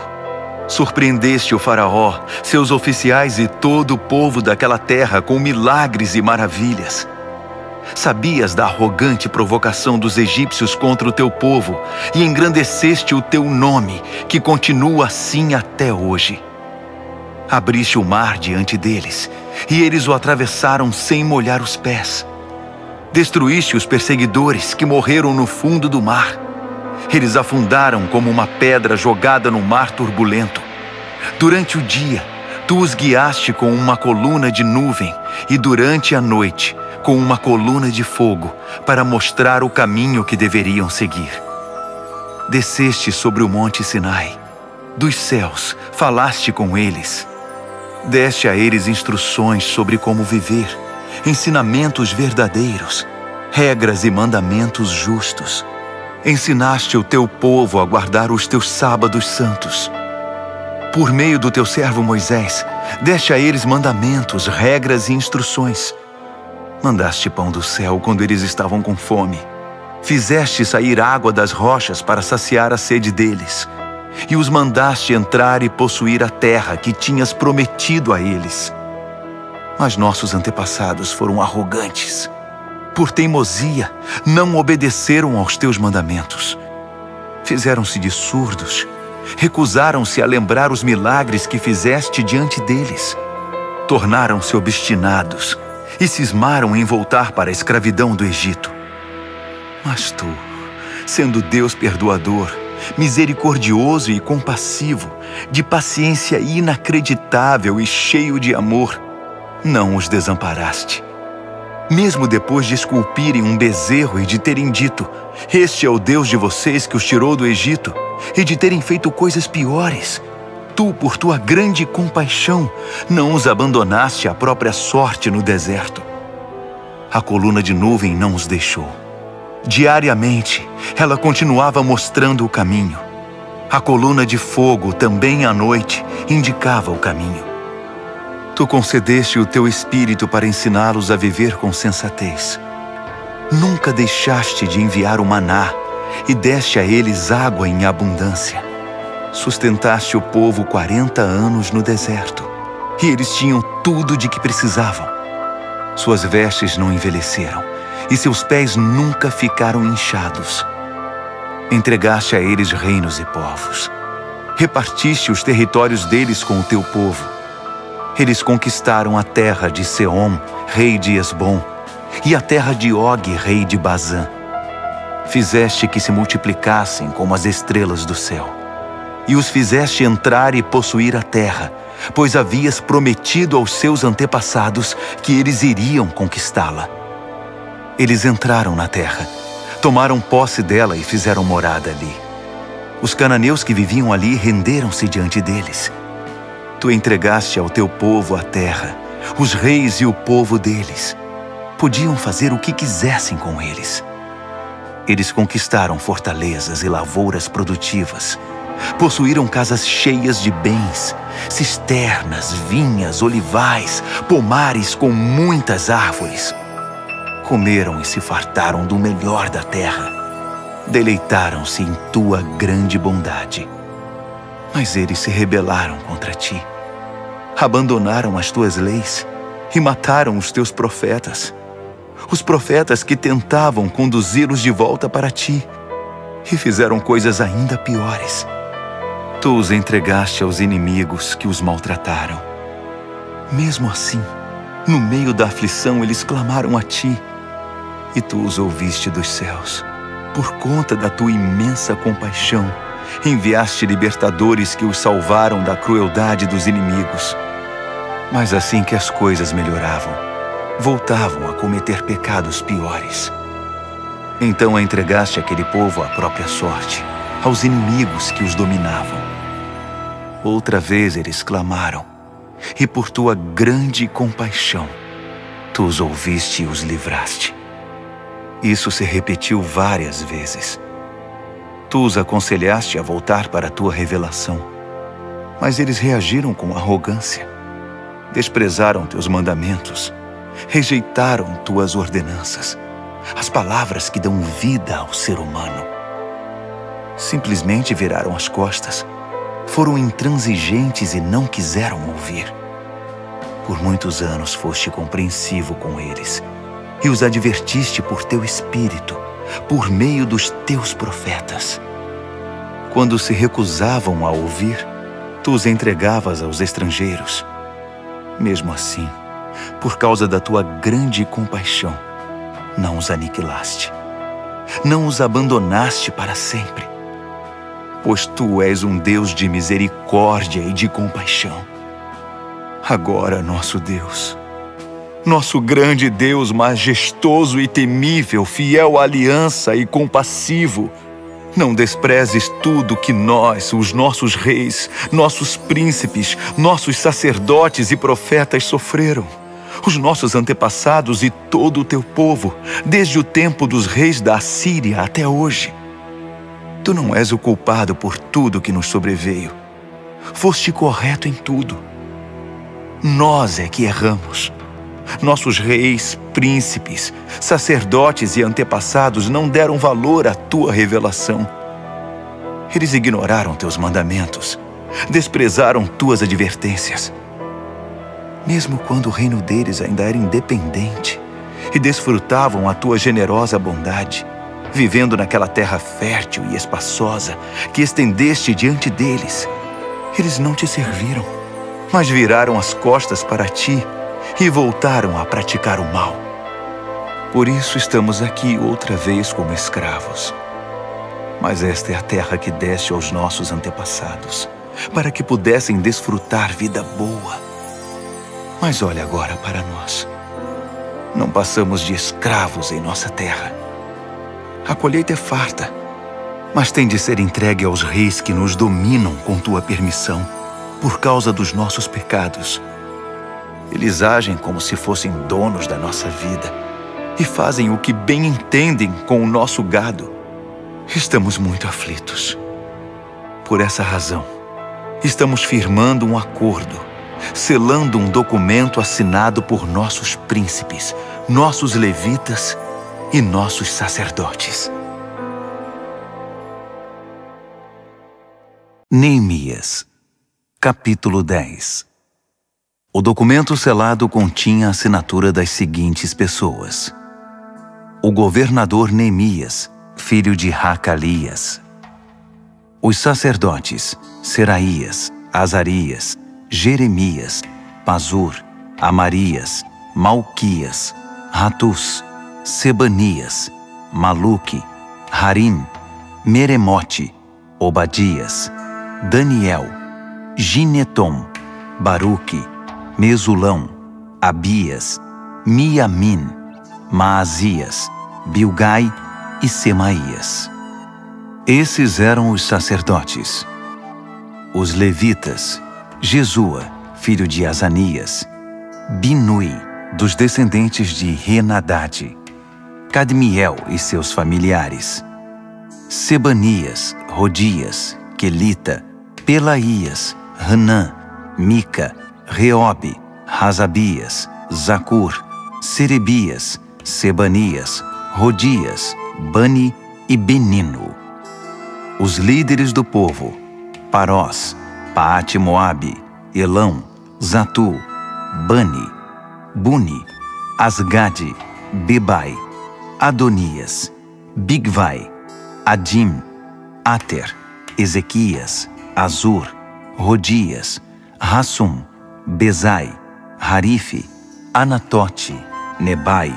Surpreendeste o faraó, seus oficiais e todo o povo daquela terra com milagres e maravilhas. Sabias da arrogante provocação dos egípcios contra o teu povo e engrandeceste o teu nome, que continua assim até hoje. Abriste o mar diante deles, e eles o atravessaram sem molhar os pés. Destruíste os perseguidores que morreram no fundo do mar. Eles afundaram como uma pedra jogada no mar turbulento. Durante o dia, tu os guiaste com uma coluna de nuvem e durante a noite, com uma coluna de fogo, para mostrar o caminho que deveriam seguir. Desceste sobre o monte Sinai. Dos céus, falaste com eles. Deste a eles instruções sobre como viver, ensinamentos verdadeiros, regras e mandamentos justos. Ensinaste o teu povo a guardar os teus sábados santos. Por meio do teu servo Moisés, deste a eles mandamentos, regras e instruções. Mandaste pão do céu quando eles estavam com fome. Fizeste sair água das rochas para saciar a sede deles. E os mandaste entrar e possuir a terra que tinhas prometido a eles. Mas nossos antepassados foram arrogantes. Por teimosia, não obedeceram aos teus mandamentos. Fizeram-se de surdos, recusaram-se a lembrar os milagres que fizeste diante deles. Tornaram-se obstinados e cismaram em voltar para a escravidão do Egito. Mas tu, sendo Deus perdoador, misericordioso e compassivo, de paciência inacreditável e cheio de amor, não os desamparaste. Mesmo depois de esculpirem um bezerro e de terem dito: "Este é o Deus de vocês que os tirou do Egito", e de terem feito coisas piores, tu, por tua grande compaixão, não os abandonaste à própria sorte no deserto. A coluna de nuvem não os deixou. Diariamente, ela continuava mostrando o caminho. A coluna de fogo, também à noite, indicava o caminho. Tu concedeste o teu espírito para ensiná-los a viver com sensatez. Nunca deixaste de enviar o maná e deste a eles água em abundância. Sustentaste o povo 40 anos no deserto, e eles tinham tudo de que precisavam. Suas vestes não envelheceram, e seus pés nunca ficaram inchados. Entregaste a eles reinos e povos. Repartiste os territórios deles com o teu povo. Eles conquistaram a terra de Seom, rei de Esbom, e a terra de Og, rei de Bazã. Fizeste que se multiplicassem como as estrelas do céu, e os fizeste entrar e possuir a terra, pois havias prometido aos seus antepassados que eles iriam conquistá-la. Eles entraram na terra, tomaram posse dela e fizeram morada ali. Os cananeus que viviam ali renderam-se diante deles. Tu entregaste ao teu povo a terra, os reis e o povo deles. Podiam fazer o que quisessem com eles. Eles conquistaram fortalezas e lavouras produtivas. Possuíram casas cheias de bens, cisternas, vinhas, olivais, pomares com muitas árvores. Comeram e se fartaram do melhor da terra. Deleitaram-se em tua grande bondade. Mas eles se rebelaram contra ti, abandonaram as tuas leis e mataram os teus profetas, os profetas que tentavam conduzi-los de volta para ti, e fizeram coisas ainda piores. Tu os entregaste aos inimigos que os maltrataram. Mesmo assim, no meio da aflição, eles clamaram a ti, e tu os ouviste dos céus. Por conta da tua imensa compaixão, enviaste libertadores que os salvaram da crueldade dos inimigos. Mas assim que as coisas melhoravam, voltavam a cometer pecados piores. Então entregaste aquele povo à própria sorte, aos inimigos que os dominavam. Outra vez eles clamaram, e por tua grande compaixão, tu os ouviste e os livraste. Isso se repetiu várias vezes. Tu os aconselhaste a voltar para a tua revelação, mas eles reagiram com arrogância. Desprezaram teus mandamentos, rejeitaram tuas ordenanças, as palavras que dão vida ao ser humano. Simplesmente viraram as costas, foram intransigentes e não quiseram ouvir. Por muitos anos foste compreensivo com eles e os advertiste por teu espírito, por meio dos teus profetas. Quando se recusavam a ouvir, tu os entregavas aos estrangeiros. Mesmo assim, por causa da tua grande compaixão, não os aniquilaste. Não os abandonaste para sempre. Pois tu és um Deus de misericórdia e de compaixão. Agora, nosso Deus, nosso grande Deus majestoso e temível, fiel à aliança e compassivo, não desprezes tudo que nós, os nossos reis, nossos príncipes, nossos sacerdotes e profetas sofreram, os nossos antepassados e todo o teu povo, desde o tempo dos reis da Assíria até hoje. Tu não és o culpado por tudo que nos sobreveio. Foste correto em tudo. Nós é que erramos. Nossos reis, príncipes, sacerdotes e antepassados não deram valor à tua revelação. Eles ignoraram teus mandamentos, desprezaram tuas advertências. Mesmo quando o reino deles ainda era independente e desfrutavam a tua generosa bondade, vivendo naquela terra fértil e espaçosa que estendeste diante deles, eles não te serviram, mas viraram as costas para ti e voltaram a praticar o mal. Por isso estamos aqui outra vez como escravos. Mas esta é a terra que deste aos nossos antepassados, para que pudessem desfrutar vida boa. Mas olha agora para nós. Não passamos de escravos em nossa terra. A colheita é farta, mas tem de ser entregue aos reis que nos dominam com tua permissão, por causa dos nossos pecados. Eles agem como se fossem donos da nossa vida e fazem o que bem entendem com o nosso gado. Estamos muito aflitos. Por essa razão, estamos firmando um acordo, selando um documento assinado por nossos príncipes, nossos levitas e nossos sacerdotes. Neemias, capítulo 10. O documento selado continha a assinatura das seguintes pessoas: o governador Neemias, filho de Hacalias; os sacerdotes Seraías, Azarias, Jeremias, Pazur, Amarias, Malquias, Ratus, Sebanias, Maluque, Harim, Meremote, Obadias, Daniel, Ginetom, Baruque, Mesulão, Abias, Miamin, Maasias, Bilgai e Semaías. Esses eram os sacerdotes. Os levitas: Jesua, filho de Azanias; Binui, dos descendentes de Henadade; Cadmiel e seus familiares; Sebanias, Rodias, Quelita, Pelaías, Hanã, Mica, Reobe, Razabias, Zacur, Serebias, Sebanias, Rodias, Bani e Benino. Os líderes do povo: Parós, Paate-Moabe, Elão, Zatu, Bani, Buni, Asgade, Bebai, Adonias, Bigvai, Adim, Ater, Ezequias, Azur, Rodias, Rassum, Bezai, Harife, Anatote, Nebai,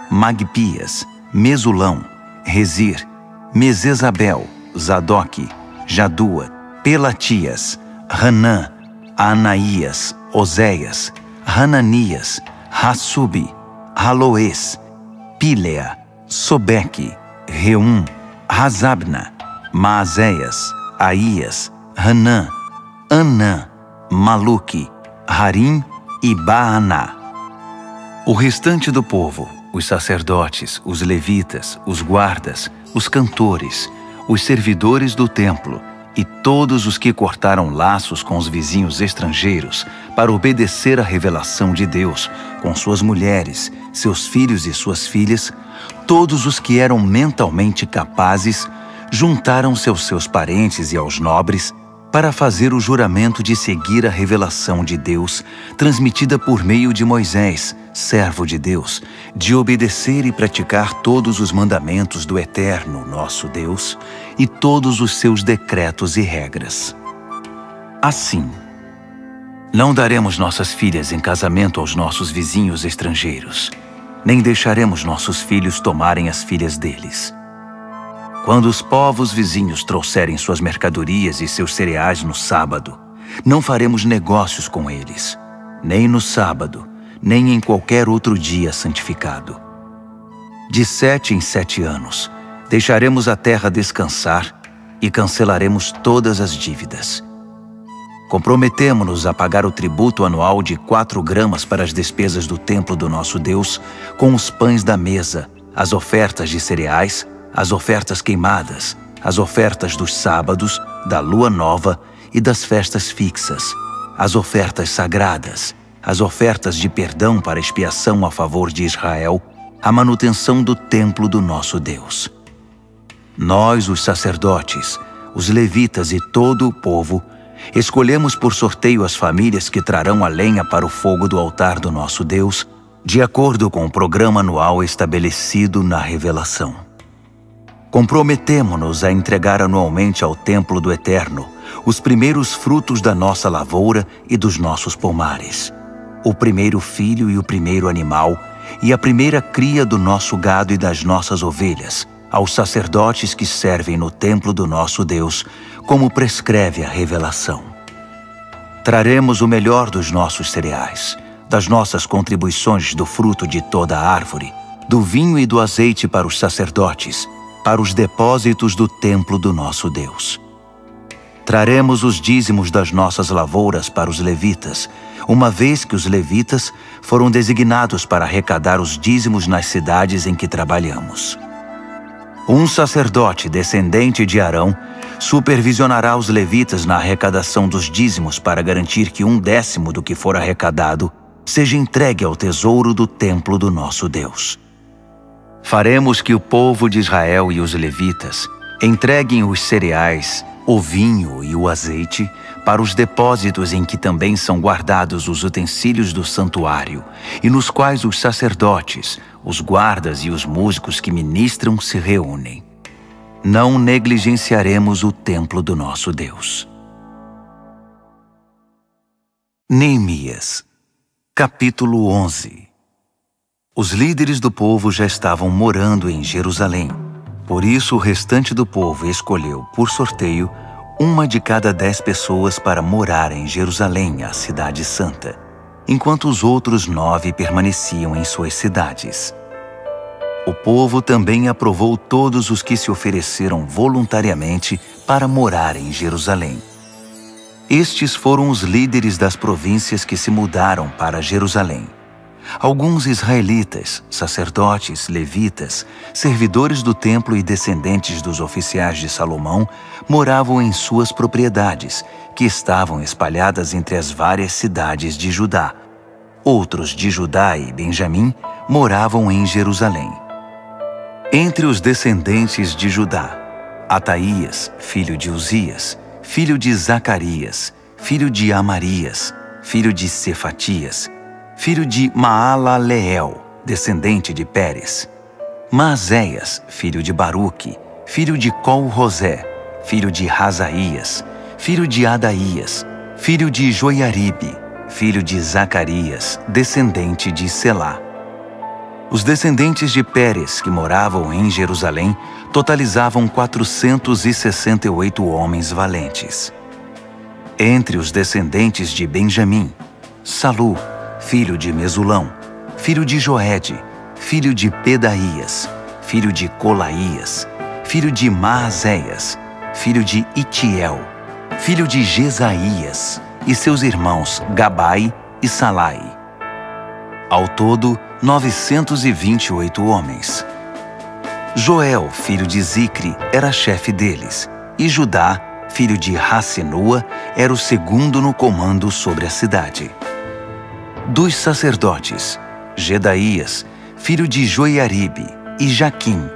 Magpias, Mesulão, Rezir, Mesesabel, Zadok, Jadua, Pelatias, Hanã, Anaías, Oséias, Hananias, Hassubi, Haloes, Pílea, Sobeque, Reum, Razabna, Maazéias, Aías, Hanã, Anã, Maluque, Harim e Baaná. O restante do povo, os sacerdotes, os levitas, os guardas, os cantores, os servidores do templo e todos os que cortaram laços com os vizinhos estrangeiros para obedecer à revelação de Deus, com suas mulheres, seus filhos e suas filhas, todos os que eram mentalmente capazes, juntaram-se aos seus parentes e aos nobres para fazer o juramento de seguir a revelação de Deus, transmitida por meio de Moisés, servo de Deus, de obedecer e praticar todos os mandamentos do Eterno, nosso Deus, e todos os seus decretos e regras. Assim, não daremos nossas filhas em casamento aos nossos vizinhos estrangeiros, nem deixaremos nossos filhos tomarem as filhas deles. Quando os povos vizinhos trouxerem suas mercadorias e seus cereais no sábado, não faremos negócios com eles, nem no sábado, nem em qualquer outro dia santificado. De 7 em 7 anos, deixaremos a terra descansar e cancelaremos todas as dívidas. Comprometemo-nos a pagar o tributo anual de 4 gramas para as despesas do templo do nosso Deus, com os pães da mesa, as ofertas de cereais, as ofertas queimadas, as ofertas dos sábados, da lua nova e das festas fixas, as ofertas sagradas, as ofertas de perdão para expiação a favor de Israel, a manutenção do templo do nosso Deus. Nós, os sacerdotes, os levitas e todo o povo, escolhemos por sorteio as famílias que trarão a lenha para o fogo do altar do nosso Deus, de acordo com o programa anual estabelecido na revelação. Comprometemo-nos a entregar anualmente ao templo do Eterno os primeiros frutos da nossa lavoura e dos nossos pomares, o primeiro filho e o primeiro animal, e a primeira cria do nosso gado e das nossas ovelhas, aos sacerdotes que servem no templo do nosso Deus, como prescreve a revelação. Traremos o melhor dos nossos cereais, das nossas contribuições do fruto de toda a árvore, do vinho e do azeite para os sacerdotes, para os depósitos do templo do nosso Deus. Traremos os dízimos das nossas lavouras para os levitas, uma vez que os levitas foram designados para arrecadar os dízimos nas cidades em que trabalhamos. Um sacerdote descendente de Arão supervisionará os levitas na arrecadação dos dízimos para garantir que 1/10 do que for arrecadado seja entregue ao tesouro do templo do nosso Deus. Faremos que o povo de Israel e os levitas entreguem os cereais, o vinho e o azeite para os depósitos em que também são guardados os utensílios do santuário e nos quais os sacerdotes, os guardas e os músicos que ministram se reúnem. Não negligenciaremos o templo do nosso Deus. Neemias, capítulo 11. Os líderes do povo já estavam morando em Jerusalém. Por isso, o restante do povo escolheu, por sorteio, uma de cada 10 pessoas para morar em Jerusalém, a cidade santa, enquanto os outros 9 permaneciam em suas cidades. O povo também aprovou todos os que se ofereceram voluntariamente para morar em Jerusalém. Estes foram os líderes das províncias que se mudaram para Jerusalém. Alguns israelitas, sacerdotes, levitas, servidores do templo e descendentes dos oficiais de Salomão moravam em suas propriedades, que estavam espalhadas entre as várias cidades de Judá. Outros de Judá e Benjamim moravam em Jerusalém. Entre os descendentes de Judá, Ataías, filho de Uzias, filho de Zacarias, filho de Amarias, filho de Cefatias, filho de Maalaleel, descendente de Pérez. Maazéias, filho de Baruque, filho de Col-Rosé, filho de Razaías, filho de Adaías, filho de Joiaribe, filho de Zacarias, descendente de Selá. Os descendentes de Pérez, que moravam em Jerusalém, totalizavam 468 homens valentes. Entre os descendentes de Benjamim, Salu, filho de Mesulão, filho de Joede, filho de Pedaías, filho de Colaías, filho de Maazéias, filho de Itiel, filho de Jesaías, e seus irmãos Gabai e Salai. Ao todo, 928 homens. Joel, filho de Zicre, era chefe deles, e Judá, filho de Rassenua, era o segundo no comando sobre a cidade. Dos sacerdotes, Gedaías, filho de Joiaribe, e Jaquim.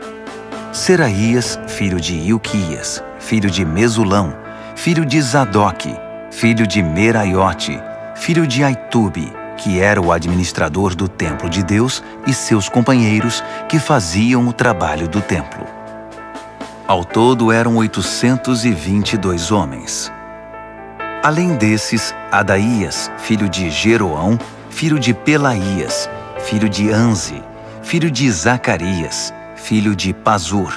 Seraías, filho de Ilquias, filho de Mesulão, filho de Zadoque, filho de Meraiote, filho de Aitube, que era o administrador do templo de Deus, e seus companheiros que faziam o trabalho do templo. Ao todo eram 822 homens. Além desses, Adaías, filho de Jeroão, filho de Pelaías, filho de Anze, filho de Zacarias, filho de Pazur,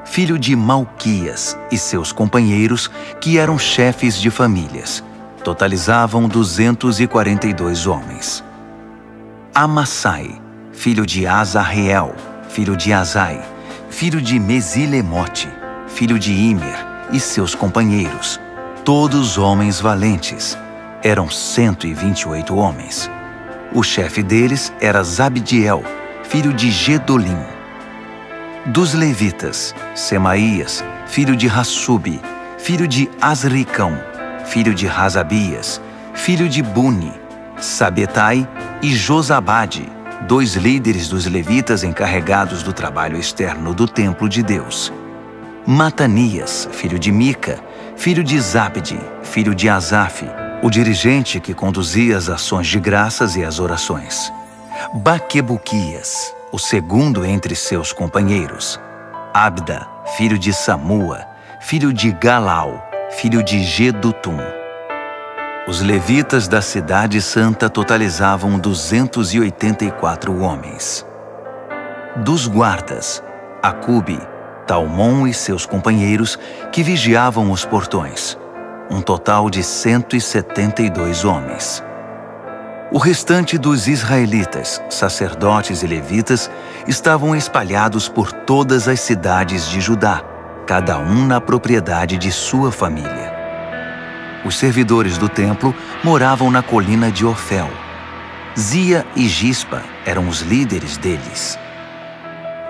filho de Malquias, e seus companheiros, que eram chefes de famílias, totalizavam 242 homens. Amassai, filho de Azarreel, filho de Azai, filho de Mesilemote, filho de Imer, e seus companheiros, todos homens valentes, eram 128 homens. O chefe deles era Zabdiel, filho de Gedolim. Dos levitas, Semaías, filho de Hassubi, filho de Azricão, filho de Razabias, filho de Buni, Sabetai e Josabade, 2 líderes dos levitas encarregados do trabalho externo do templo de Deus. Matanias, filho de Mica, filho de Zabde, filho de Asaf, o dirigente que conduzia as ações de graças e as orações. Baquebuquias, o segundo entre seus companheiros. Abda, filho de Samua, filho de Galau, filho de Gedutum. Os levitas da cidade santa totalizavam 284 homens. Dos guardas, Acube, Talmon e seus companheiros que vigiavam os portões, um total de 172 homens. O restante dos israelitas, sacerdotes e levitas, estavam espalhados por todas as cidades de Judá, cada um na propriedade de sua família. Os servidores do templo moravam na colina de Ofel. Zia e Gispa eram os líderes deles.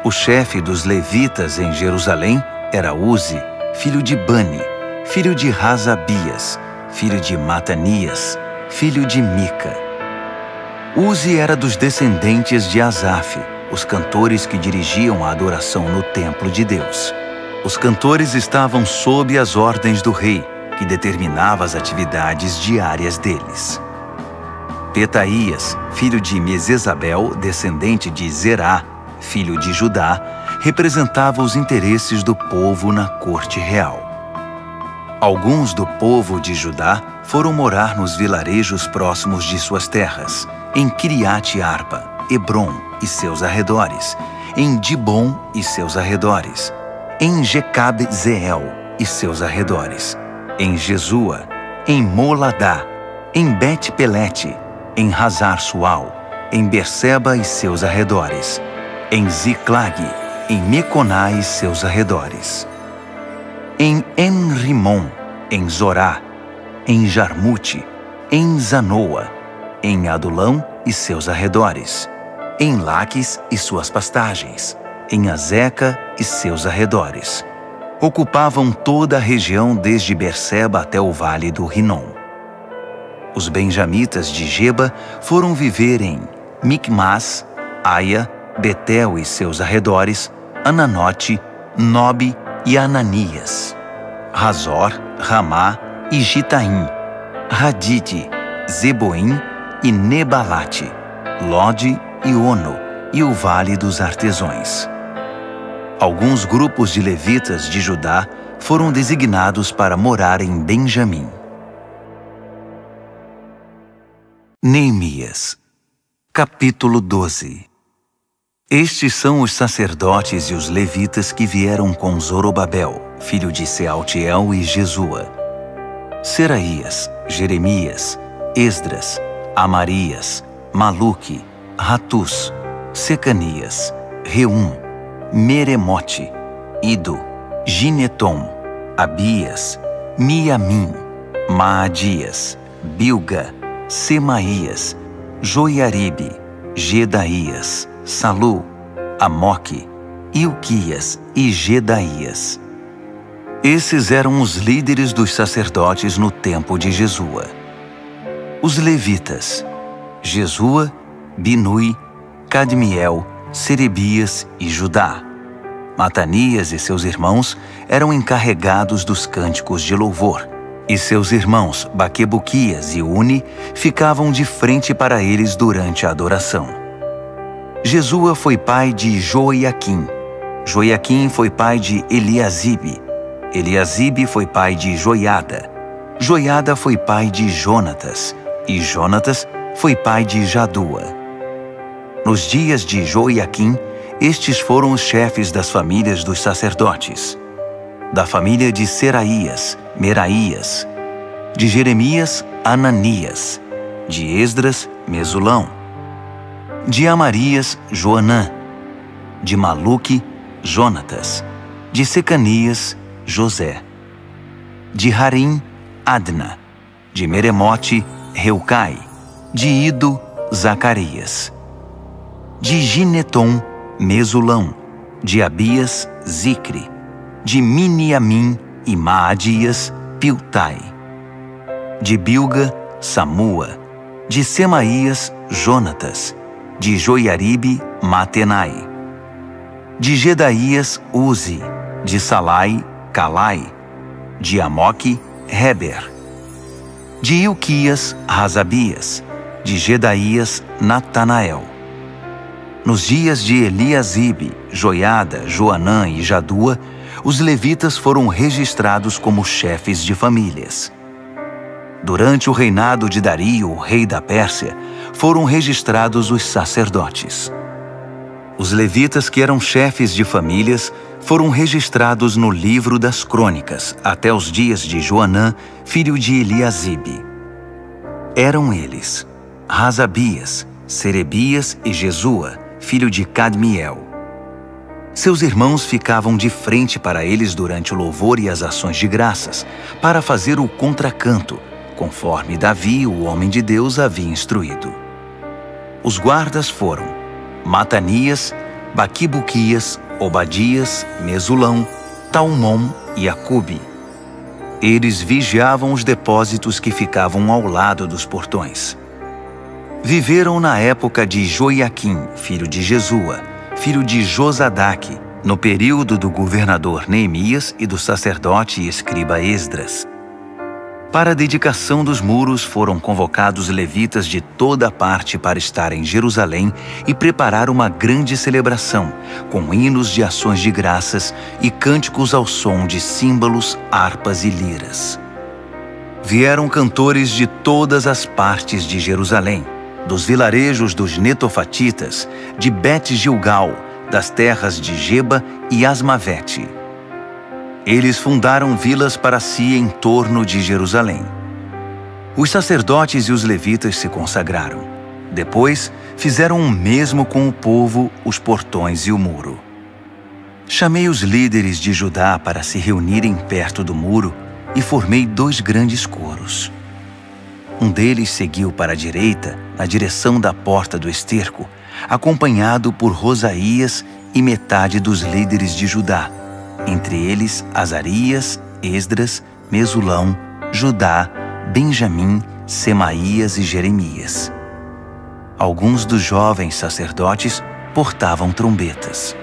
O chefe dos levitas em Jerusalém era Uzi, filho de Bani, filho de Razabias, filho de Matanias, filho de Mica. Uzi era dos descendentes de Asaf, os cantores que dirigiam a adoração no templo de Deus. Os cantores estavam sob as ordens do rei, que determinava as atividades diárias deles. Petaías, filho de Mesesabel, descendente de Zerá, filho de Judá, representava os interesses do povo na corte real. Alguns do povo de Judá foram morar nos vilarejos próximos de suas terras, em Kiriat Arba, Hebron e seus arredores, em Dibon e seus arredores, em Jecab-Zeel e seus arredores, em Jesua, em Moladá, em Bet-Pelete, em Hazar-Sual, em Berseba e seus arredores, em Ziclag, em Meconá e seus arredores, em En-Rimon, em Zorá, em Jarmute, em Zanoa, em Adulão e seus arredores, em Laques e suas pastagens, em Azeca e seus arredores. Ocupavam toda a região desde Berseba até o vale do Rinom. Os benjamitas de Geba foram viver em Micmas, Aia, Betel e seus arredores, Ananote, Nobe e Ananias, Razor, Ramá e Gitaim, Hadide, Zeboim e Nebalate, Lode e Ono e o Vale dos Artesões. Alguns grupos de levitas de Judá foram designados para morar em Benjamim. Neemias, capítulo 12. Estes são os sacerdotes e os levitas que vieram com Zorobabel, filho de Sealtiel, e Jesua: Seraías, Jeremias, Esdras, Amarias, Maluque, Ratus, Secanias, Reum, Meremote, Ido, Gineton, Abias, Miamim, Maadias, Bilga, Semaías, Joiaribe, Gedaías, Salu, Amoque, Ilquias e Gedaías. Esses eram os líderes dos sacerdotes no tempo de Jesua. Os levitas: Jesua, Binui, Cadmiel, Serebias e Judá. Matanias e seus irmãos eram encarregados dos cânticos de louvor, e seus irmãos Baquebuquias e Uni ficavam de frente para eles durante a adoração. Jesua foi pai de Joiaquim. Joiaquim foi pai de Eliasibe. Eliasibe foi pai de Joiada. Joiada foi pai de Jonatas. E Jonatas foi pai de Jadua. Nos dias de Joiaquim, estes foram os chefes das famílias dos sacerdotes: da família de Seraías, Meraías; de Jeremias, Ananias; de Esdras, Mesulão; de Amarias, Joanã; de Maluque, Jonatas; de Secanias, José; de Harim, Adna; de Meremote, Reucai; de Ido, Zacarias; de Gineton, Mesulão; de Abias, Zicre; de Miniamim e Maadias, Piltai; de Bilga, Samua; de Semaías, Jonatas; de Joiaribe, Matenai; de Gedaías, Uzi; de Salai, Calai; de Amoque, Heber; de Ilquias, Razabias; de Gedaías, Natanael. Nos dias de Eliasibe, Joiada, Joanã e Jadua, os levitas foram registrados como chefes de famílias. Durante o reinado de Dario, o rei da Pérsia, foram registrados os sacerdotes. Os levitas que eram chefes de famílias foram registrados no livro das crônicas até os dias de Joanã, filho de Eliasibe. Eram eles Razabias, Serebias e Jesua, filho de Cadmiel. Seus irmãos ficavam de frente para eles durante o louvor e as ações de graças, para fazer o contracanto, conforme Davi, o homem de Deus, havia instruído. Os guardas foram Matanias, Baquibuquias, Obadias, Mesulão, Talmon e Acube. Eles vigiavam os depósitos que ficavam ao lado dos portões. Viveram na época de Joiaquim, filho de Jesua, filho de Josadaque, no período do governador Neemias e do sacerdote e escriba Esdras. Para a dedicação dos muros foram convocados levitas de toda parte para estar em Jerusalém e preparar uma grande celebração, com hinos de ações de graças e cânticos ao som de símbolos, harpas e liras. Vieram cantores de todas as partes de Jerusalém, dos vilarejos dos netofatitas, de Bet-Gilgal, das terras de Geba e Asmavete. Eles fundaram vilas para si em torno de Jerusalém. Os sacerdotes e os levitas se consagraram. Depois, fizeram o mesmo com o povo, os portões e o muro. Chamei os líderes de Judá para se reunirem perto do muro e formei 2 grandes coros. Um deles seguiu para a direita, na direção da porta do esterco, acompanhado por Rosaías e metade dos líderes de Judá, entre eles Azarias, Esdras, Mesulão, Judá, Benjamim, Semaías e Jeremias. Alguns dos jovens sacerdotes portavam trombetas.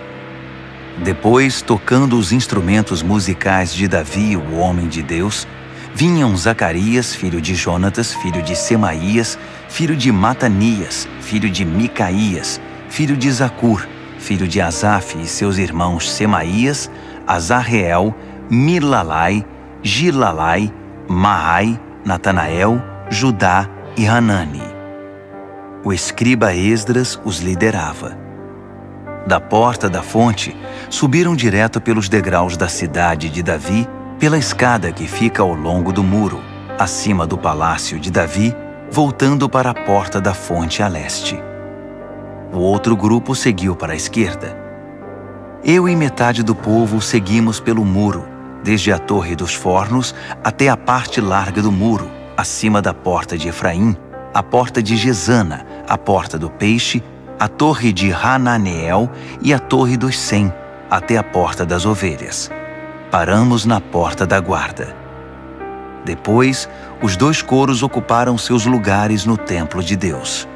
Depois, tocando os instrumentos musicais de Davi, o homem de Deus, vinham Zacarias, filho de Jonatas, filho de Semaías, filho de Matanias, filho de Micaías, filho de Zacur, filho de Asaf e seus irmãos Semaías, Azarreel, Milalai, Gilalai, Maai, Natanael, Judá e Hanani. O escriba Esdras os liderava. Da porta da fonte, subiram direto pelos degraus da cidade de Davi, pela escada que fica ao longo do muro, acima do palácio de Davi, voltando para a porta da fonte a leste. O outro grupo seguiu para a esquerda. Eu e metade do povo seguimos pelo muro, desde a Torre dos Fornos até a parte larga do muro, acima da porta de Efraim, a porta de Gesana, a porta do Peixe, a torre de Hananeel e a torre dos 100, até a porta das ovelhas. Paramos na porta da guarda. Depois, os 2 coros ocuparam seus lugares no templo de Deus.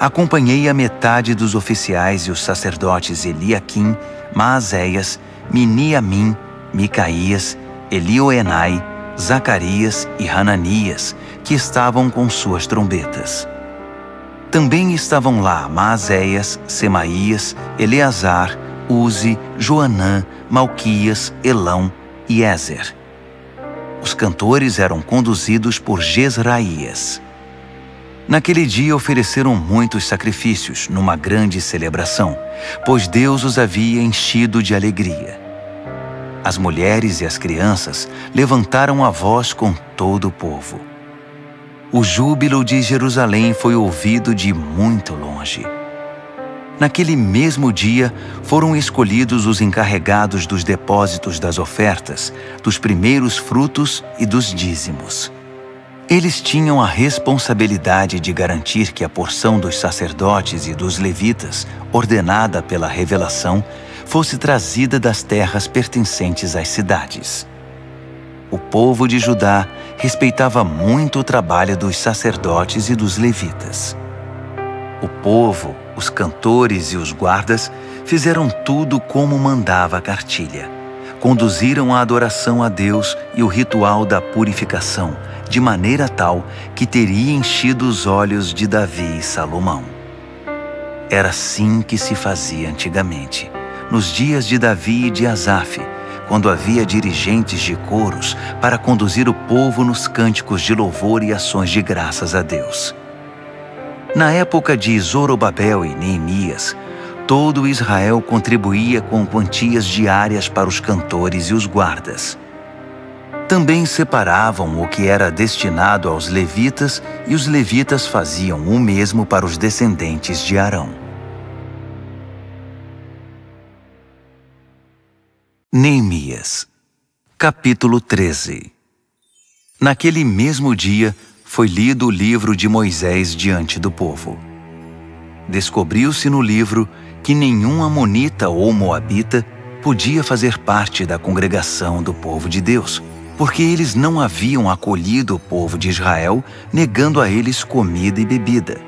Acompanhei a metade dos oficiais e os sacerdotes Eliaquim, Maazéias, Miniamim, Micaías, Elioenai, Zacarias e Hananias, que estavam com suas trombetas. Também estavam lá Maazéias, Semaías, Eleazar, Uzi, Joanã, Malquias, Elão e Ézer. Os cantores eram conduzidos por Jezraías. Naquele dia ofereceram muitos sacrifícios numa grande celebração, pois Deus os havia enchido de alegria. As mulheres e as crianças levantaram a voz com todo o povo. O júbilo de Jerusalém foi ouvido de muito longe. Naquele mesmo dia, foram escolhidos os encarregados dos depósitos das ofertas, dos primeiros frutos e dos dízimos. Eles tinham a responsabilidade de garantir que a porção dos sacerdotes e dos levitas, ordenada pela revelação, fosse trazida das terras pertencentes às cidades. O povo de Judá respeitava muito o trabalho dos sacerdotes e dos levitas. O povo, os cantores e os guardas fizeram tudo como mandava a cartilha. Conduziram a adoração a Deus e o ritual da purificação, de maneira tal que teria enchido os olhos de Davi e Salomão. Era assim que se fazia antigamente, nos dias de Davi e de Asaf, quando havia dirigentes de coros para conduzir o povo nos cânticos de louvor e ações de graças a Deus. Na época de Zorobabel e Neemias, todo Israel contribuía com quantias diárias para os cantores e os guardas. Também separavam o que era destinado aos levitas e os levitas faziam o mesmo para os descendentes de Arão. Neemias, capítulo 13. Naquele mesmo dia, foi lido o livro de Moisés diante do povo. Descobriu-se no livro que nenhum amonita ou moabita podia fazer parte da congregação do povo de Deus, porque eles não haviam acolhido o povo de Israel, negando a eles comida e bebida.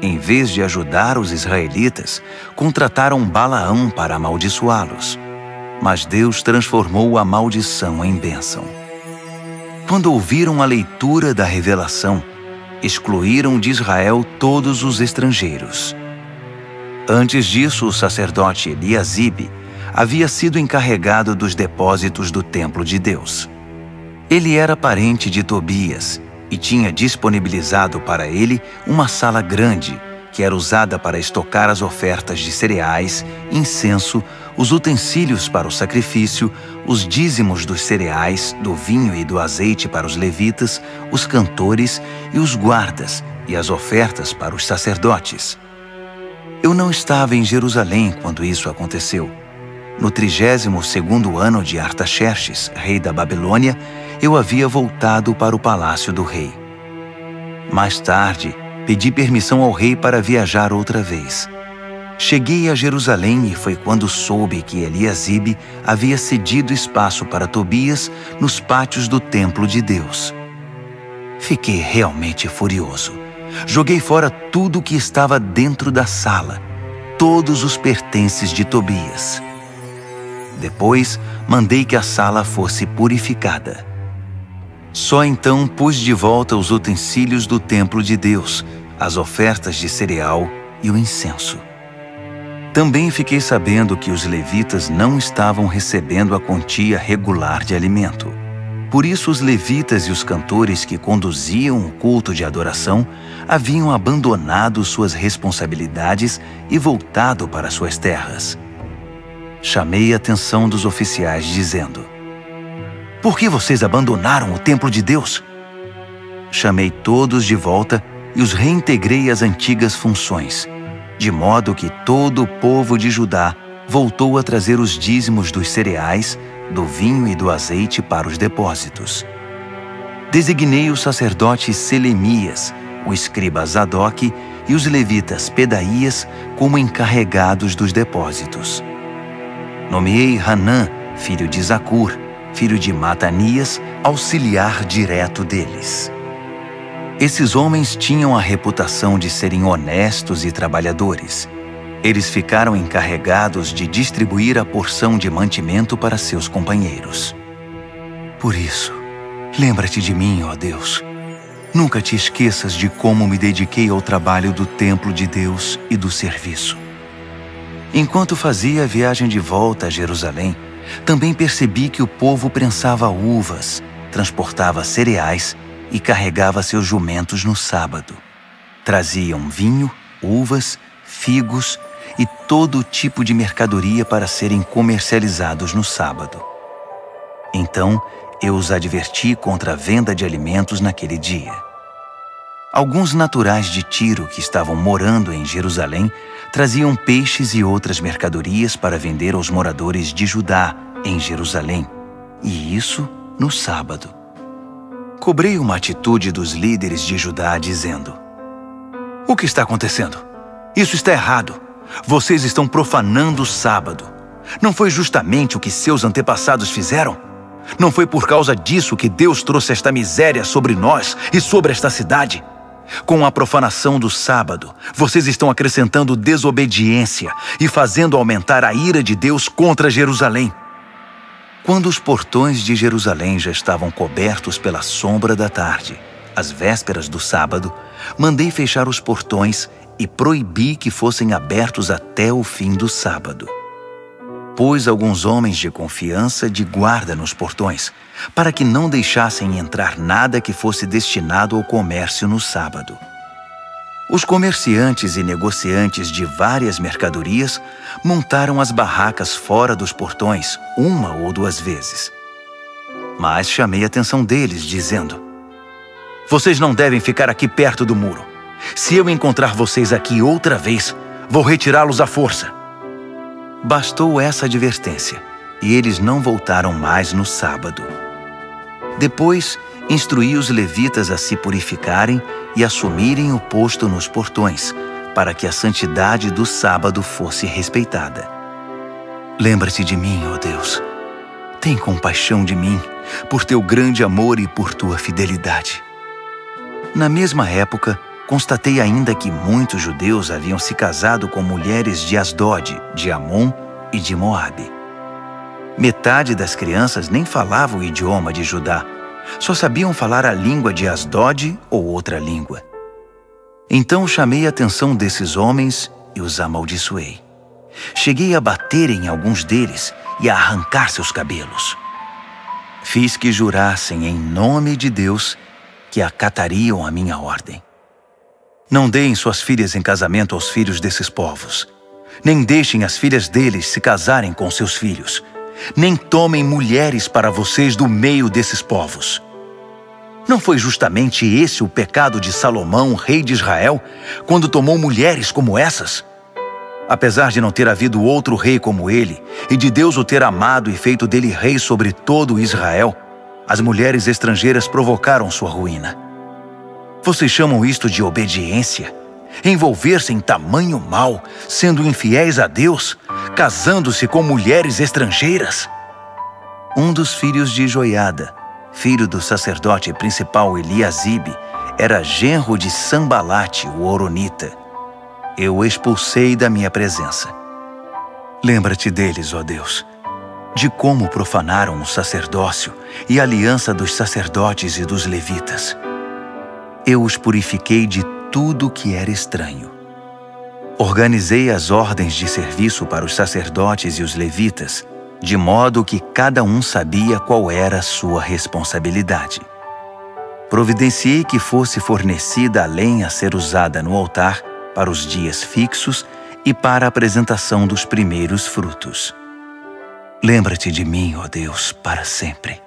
Em vez de ajudar os israelitas, contrataram Balaão para amaldiçoá-los. Mas Deus transformou a maldição em bênção. Quando ouviram a leitura da revelação, excluíram de Israel todos os estrangeiros. Antes disso, o sacerdote Eliasibe havia sido encarregado dos depósitos do templo de Deus. Ele era parente de Tobias e tinha disponibilizado para ele uma sala grande, que era usada para estocar as ofertas de cereais, incenso, os utensílios para o sacrifício, os dízimos dos cereais, do vinho e do azeite para os levitas, os cantores e os guardas, e as ofertas para os sacerdotes. Eu não estava em Jerusalém quando isso aconteceu. No 32º ano de Artaxerxes, rei da Babilônia, eu havia voltado para o palácio do rei. Mais tarde, pedi permissão ao rei para viajar outra vez. Cheguei a Jerusalém e foi quando soube que Eliasibe havia cedido espaço para Tobias nos pátios do templo de Deus. Fiquei realmente furioso. Joguei fora tudo que estava dentro da sala, todos os pertences de Tobias. Depois, mandei que a sala fosse purificada. Só então pus de volta os utensílios do templo de Deus, as ofertas de cereal e o incenso. Também fiquei sabendo que os levitas não estavam recebendo a quantia regular de alimento. Por isso os levitas e os cantores que conduziam o culto de adoração haviam abandonado suas responsabilidades e voltado para suas terras. Chamei a atenção dos oficiais dizendo: "Por que vocês abandonaram o templo de Deus?" Chamei todos de volta e os reintegrei às antigas funções, de modo que todo o povo de Judá voltou a trazer os dízimos dos cereais, do vinho e do azeite para os depósitos. Designei o sacerdote Selemias, o escriba Zadok e os levitas Pedaías como encarregados dos depósitos. Nomeei Hanã, filho de Zacur, filho de Matanias, auxiliar direto deles. Esses homens tinham a reputação de serem honestos e trabalhadores. Eles ficaram encarregados de distribuir a porção de mantimento para seus companheiros. Por isso, lembra-te de mim, ó Deus. Nunca te esqueças de como me dediquei ao trabalho do templo de Deus e do serviço. Enquanto fazia a viagem de volta a Jerusalém, também percebi que o povo prensava uvas, transportava cereais e carregava seus jumentos no sábado. Traziam vinho, uvas, figos e todo tipo de mercadoria para serem comercializados no sábado. Então, eu os adverti contra a venda de alimentos naquele dia. Alguns naturais de Tiro que estavam morando em Jerusalém traziam peixes e outras mercadorias para vender aos moradores de Judá, em Jerusalém, e isso no sábado. Cobrei uma atitude dos líderes de Judá dizendo: "O que está acontecendo? Isso está errado. Vocês estão profanando o sábado. Não foi justamente o que seus antepassados fizeram? Não foi por causa disso que Deus trouxe esta miséria sobre nós e sobre esta cidade? Com a profanação do sábado, vocês estão acrescentando desobediência e fazendo aumentar a ira de Deus contra Jerusalém." Quando os portões de Jerusalém já estavam cobertos pela sombra da tarde, às vésperas do sábado, mandei fechar os portões e proibi que fossem abertos até o fim do sábado. Pus alguns homens de confiança de guarda nos portões, para que não deixassem entrar nada que fosse destinado ao comércio no sábado. Os comerciantes e negociantes de várias mercadorias montaram as barracas fora dos portões uma ou duas vezes. Mas chamei a atenção deles, dizendo: "Vocês não devem ficar aqui perto do muro. Se eu encontrar vocês aqui outra vez, vou retirá-los à força." Bastou essa advertência, e eles não voltaram mais no sábado. Depois, instruí os levitas a se purificarem e assumirem o posto nos portões, para que a santidade do sábado fosse respeitada. Lembra-te de mim, ó Deus. Tem compaixão de mim, por teu grande amor e por tua fidelidade. Na mesma época, constatei ainda que muitos judeus haviam se casado com mulheres de Asdod, de Amon e de Moabe. Metade das crianças nem falava o idioma de Judá, só sabiam falar a língua de Asdod ou outra língua. Então chamei a atenção desses homens e os amaldiçoei. Cheguei a bater em alguns deles e a arrancar seus cabelos. Fiz que jurassem em nome de Deus que acatariam a minha ordem. Não deem suas filhas em casamento aos filhos desses povos. Nem deixem as filhas deles se casarem com seus filhos. Nem tomem mulheres para vocês do meio desses povos. Não foi justamente esse o pecado de Salomão, rei de Israel, quando tomou mulheres como essas? Apesar de não ter havido outro rei como ele, e de Deus o ter amado e feito dele rei sobre todo Israel, as mulheres estrangeiras provocaram sua ruína. Vocês chamam isto de obediência? Envolver-se em tamanho mal, sendo infiéis a Deus, casando-se com mulheres estrangeiras? Um dos filhos de Joiada, filho do sacerdote principal Eliasibe, era genro de Sambalate, o horonita. Eu o expulsei da minha presença. Lembra-te deles, ó Deus. de como profanaram o sacerdócio e a aliança dos sacerdotes e dos levitas. Eu os purifiquei de tudo que era estranho. Organizei as ordens de serviço para os sacerdotes e os levitas, de modo que cada um sabia qual era a sua responsabilidade. Providenciei que fosse fornecida a lenha a ser usada no altar para os dias fixos e para a apresentação dos primeiros frutos. Lembra-te de mim, ó Deus, para sempre.